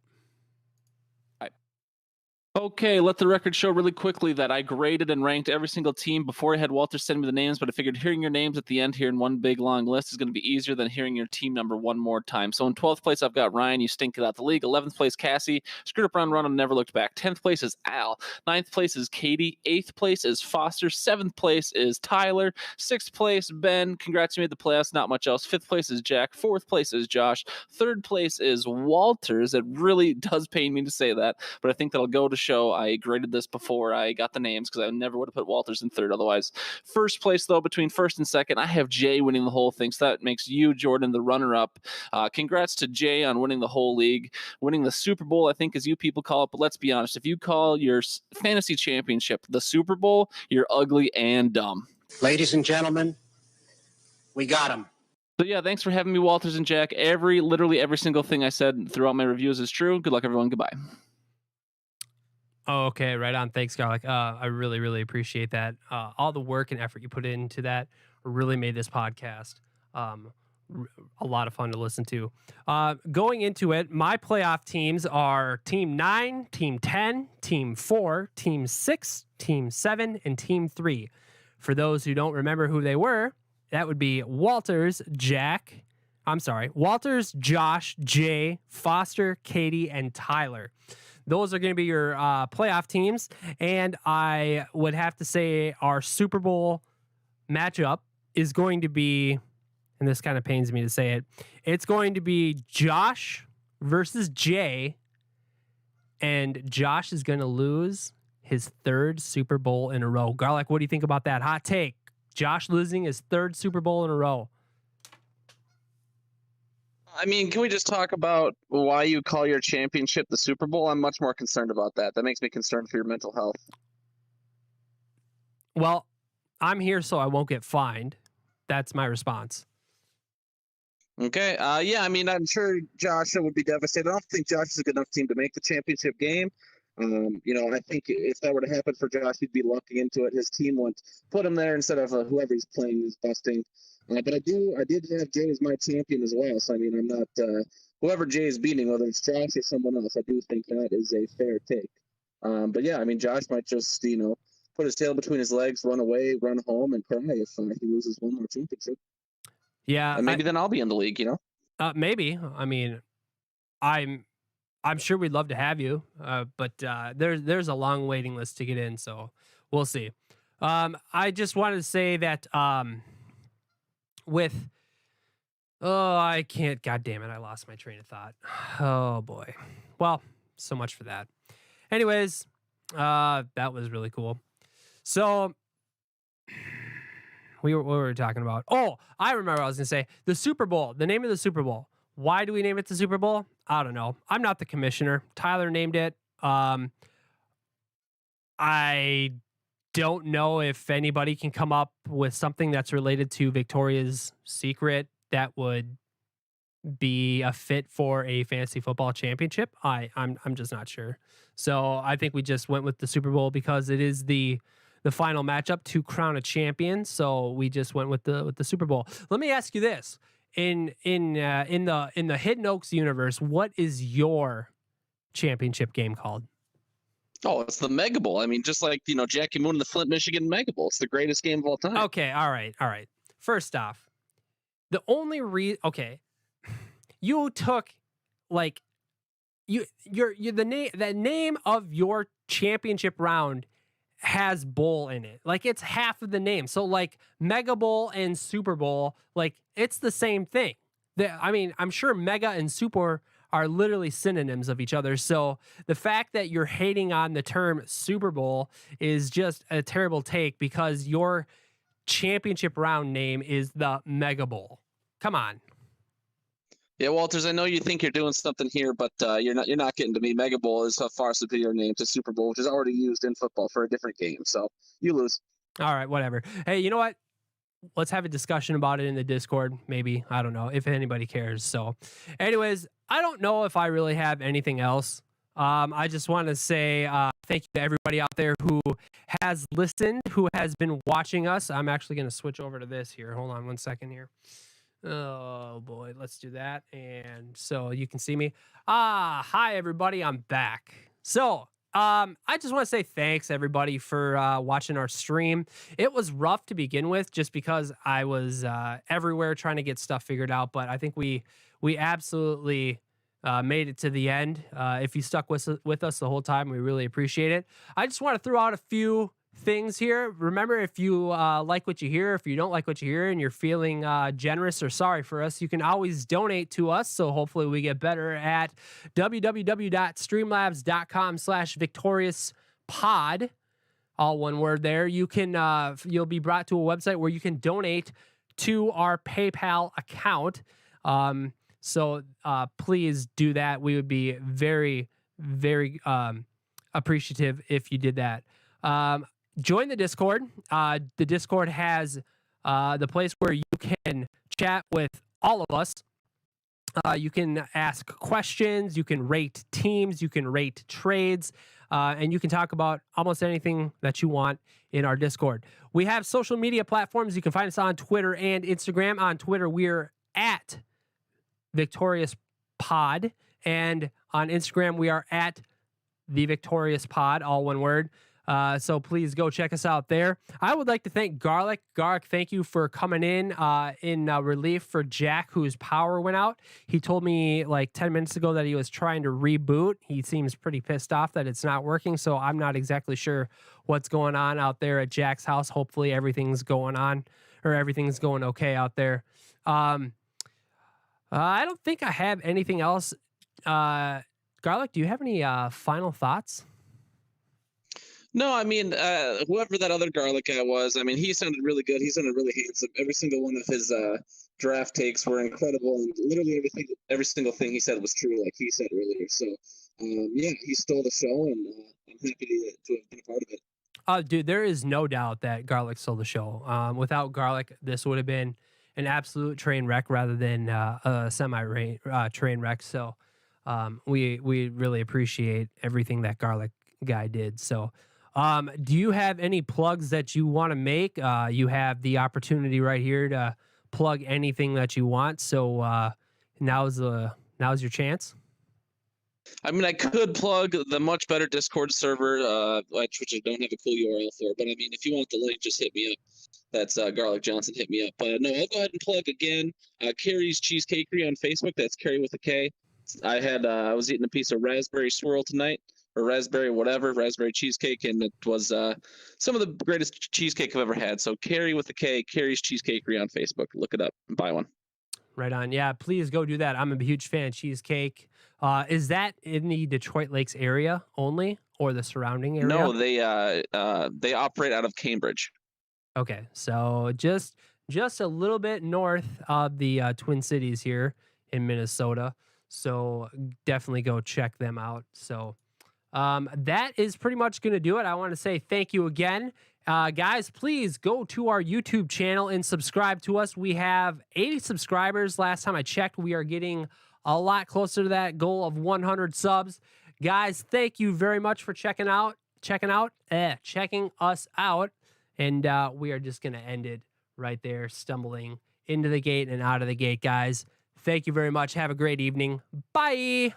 Okay, let the record show really quickly that I graded and ranked every single team before I had Walter send me the names, but I figured hearing your names at the end here in one big long list is going to be easier than hearing your team number one more time. So in 12th place, I've got Ryan, you stink it out the league. 11th place, Cassie, screwed up round run and never looked back. 10th place is Al. 9th place is Katie. 8th place is Foster. 7th place is Tyler. 6th place, Ben. Congrats, you made the playoffs, not much else. 5th place is Jack. 4th place is Josh. 3rd place is Walters. It really does pain me to say that, but I think that'll go to show I graded this before I got the names because I never would have put Walters in 3rd otherwise. 1st place, though, between 1st and 2nd, I have Jay winning the whole thing, so that makes you, Jordan, the runner-up. Congrats to Jay on winning the whole league, winning the Super Bowl, I think, as you people call it, but let's be honest, if you call your fantasy championship the Super Bowl, you're ugly and dumb. Ladies and gentlemen, we got him. So yeah, thanks for having me, Walters and Jack. Literally every single thing I said throughout my reviews is true. Good luck, everyone. Goodbye. Oh, okay, right on. Thanks, Garlic. I really, really appreciate that. All the work and effort you put into that really made this podcast a lot of fun to listen to. Going into it, my playoff teams are Team 9, Team 10, Team 4, Team 6, Team 7, and Team 3. For those who don't remember who they were, that would be Walters, Josh, Jay, Foster, Katie, and Tyler. Those are going to be your playoff teams. And I would have to say our Super Bowl matchup is going to be, and this kind of pains me to say it, it's going to be Josh versus Jay. And Josh is going to lose his 3rd Super Bowl in a row. Garlic, what do you think about that? Hot take. Josh losing his 3rd Super Bowl in a row. I mean, can we just talk about why you call your championship the Super Bowl? I'm much more concerned about that. That makes me concerned for your mental health. Well, I'm here so I won't get fined. That's my response. Okay. Yeah, I mean, I'm sure Josh would be devastated. I don't think Josh is a good enough team to make the championship game. I think if that were to happen for Josh, he'd be lucky into it. His team would put him there instead of whoever he's playing is busting. But I did have Jay as my champion as well. So I mean, I'm not whoever Jay is beating, whether it's Josh or someone else. I do think that is a fair take. But yeah, I mean, Josh might just put his tail between his legs, run away, run home, and cry if he loses one more championship. Yeah, and maybe then I'll be in the league. Maybe. I mean, I'm sure we'd love to have you, but there's a long waiting list to get in, so we'll see. I just wanted to say that I can't. God damn it! I lost my train of thought. Oh boy. Well, so much for that. Anyways, that was really cool. So what were we talking about? Oh, I remember what I was gonna say. The Super Bowl. The name of the Super Bowl. Why do we name it the Super Bowl? I don't know. I'm not the commissioner. Tyler named it. I don't know if anybody can come up with something that's related to Victoria's Secret that would be a fit for a fantasy football championship. I'm just not sure. So I think we just went with the Super Bowl because it is the final matchup to crown a champion. So we just went with the Super Bowl. Let me ask you this. In the Hidden Oaks universe, what is your championship game called? Oh, it's the Mega Bowl. I mean, just like, Jackie Moon and the Flint, Michigan Mega Bowl. It's the greatest game of all time. Okay, all right. First off, the only you took the name of your championship round has bowl in it. Like, it's half of the name. So like Mega Bowl and Super Bowl, like, it's the same thing. I'm sure Mega and Super are literally synonyms of each other. So the fact that you're hating on the term Super Bowl is just a terrible take because your championship round name is the Mega Bowl. Come on. Yeah, Walters, I know you think you're doing something here, but you're not getting to me. Mega Bowl is a far superior name to Super Bowl, which is already used in football for a different game. So you lose. All right, whatever. Hey, you know what? let's have a discussion about it in the Discord. Maybe, I don't know if anybody cares. So, anyways, I don't know if I really have anything else. I just want to say thank you to everybody out there who has listened, who has been watching us. I'm actually going to switch over to this here. Hold on one second here. Oh boy, let's do that. And so you can see me. Hi everybody, I'm back. So, I just want to say thanks everybody for watching our stream. It was rough to begin with just because I was everywhere trying to get stuff figured out, but I think we absolutely made it to the end. If you stuck with us the whole time, we really appreciate it. I just want to throw out a few things here. Remember, if you like what you hear, if you don't like what you hear and you're feeling generous or sorry for us, you can always donate to us. So hopefully we get better at www.streamlabs.com/victoriouspod. All one word there. You can you'll be brought to a website where you can donate to our PayPal account. So please do that. We would be very, very appreciative if you did that. Join the Discord. The Discord has the place where you can chat with all of us. You can ask questions, you can rate teams, you can rate trades, and you can talk about almost anything that you want in our Discord. We have social media platforms. You can find us on Twitter and Instagram. On Twitter, we're at Victorious Pod, and on Instagram, we are at The Victorious Pod, all one word. So please go check us out there. I would like to thank Garlic. Garlic, thank you for coming in relief for Jack, whose power went out. He told me like 10 minutes ago that he was trying to reboot. He seems pretty pissed off that it's not working, so I'm not exactly sure what's going on out there at Jack's house. Hopefully everything's going okay out there. I don't think I have anything else. Garlic, do you have any final thoughts? No, I mean, whoever that other Garlic guy was, I mean, he sounded really good. He sounded really handsome. Every single one of his draft takes were incredible, and literally every single thing he said was true, like he said earlier. So, yeah, he stole the show, and I'm happy to have been a part of it. Dude, there is no doubt that Garlic stole the show. Without Garlic, this would have been an absolute train wreck rather than a train wreck. So, we really appreciate everything that Garlic guy did. So, do you have any plugs that you want to make? You have the opportunity right here to plug anything that you want. So now's your chance. I mean, I could plug the much better Discord server, which I don't have a cool URL for. But I mean, if you want the link, just hit me up. That's Garlic Johnson. Hit me up. But no, I'll go ahead and plug again. Carrie's Cheesecakery on Facebook. That's Carrie with a K. I was eating a piece of raspberry swirl tonight. Or raspberry cheesecake, and it was some of the greatest cheesecake I've ever had. So Carrie with a K, Carrie's Cheesecakery on Facebook. Look it up and buy one. Right on. Yeah, please go do that. I'm a huge fan of cheesecake. Is that in the Detroit Lakes area only, or the surrounding area? No, they operate out of Cambridge. Okay, so just a little bit north of the Twin Cities here in Minnesota. So definitely go check them out. So. That is pretty much going to do it. I want to say thank you again. Guys, please go to our YouTube channel and subscribe to us. We have 80 subscribers. Last time I checked, we are getting a lot closer to that goal of 100 subs. Guys, thank you very much for checking us out. And we are just going to end it right there, stumbling into the gate and out of the gate, guys. Thank you very much. Have a great evening. Bye.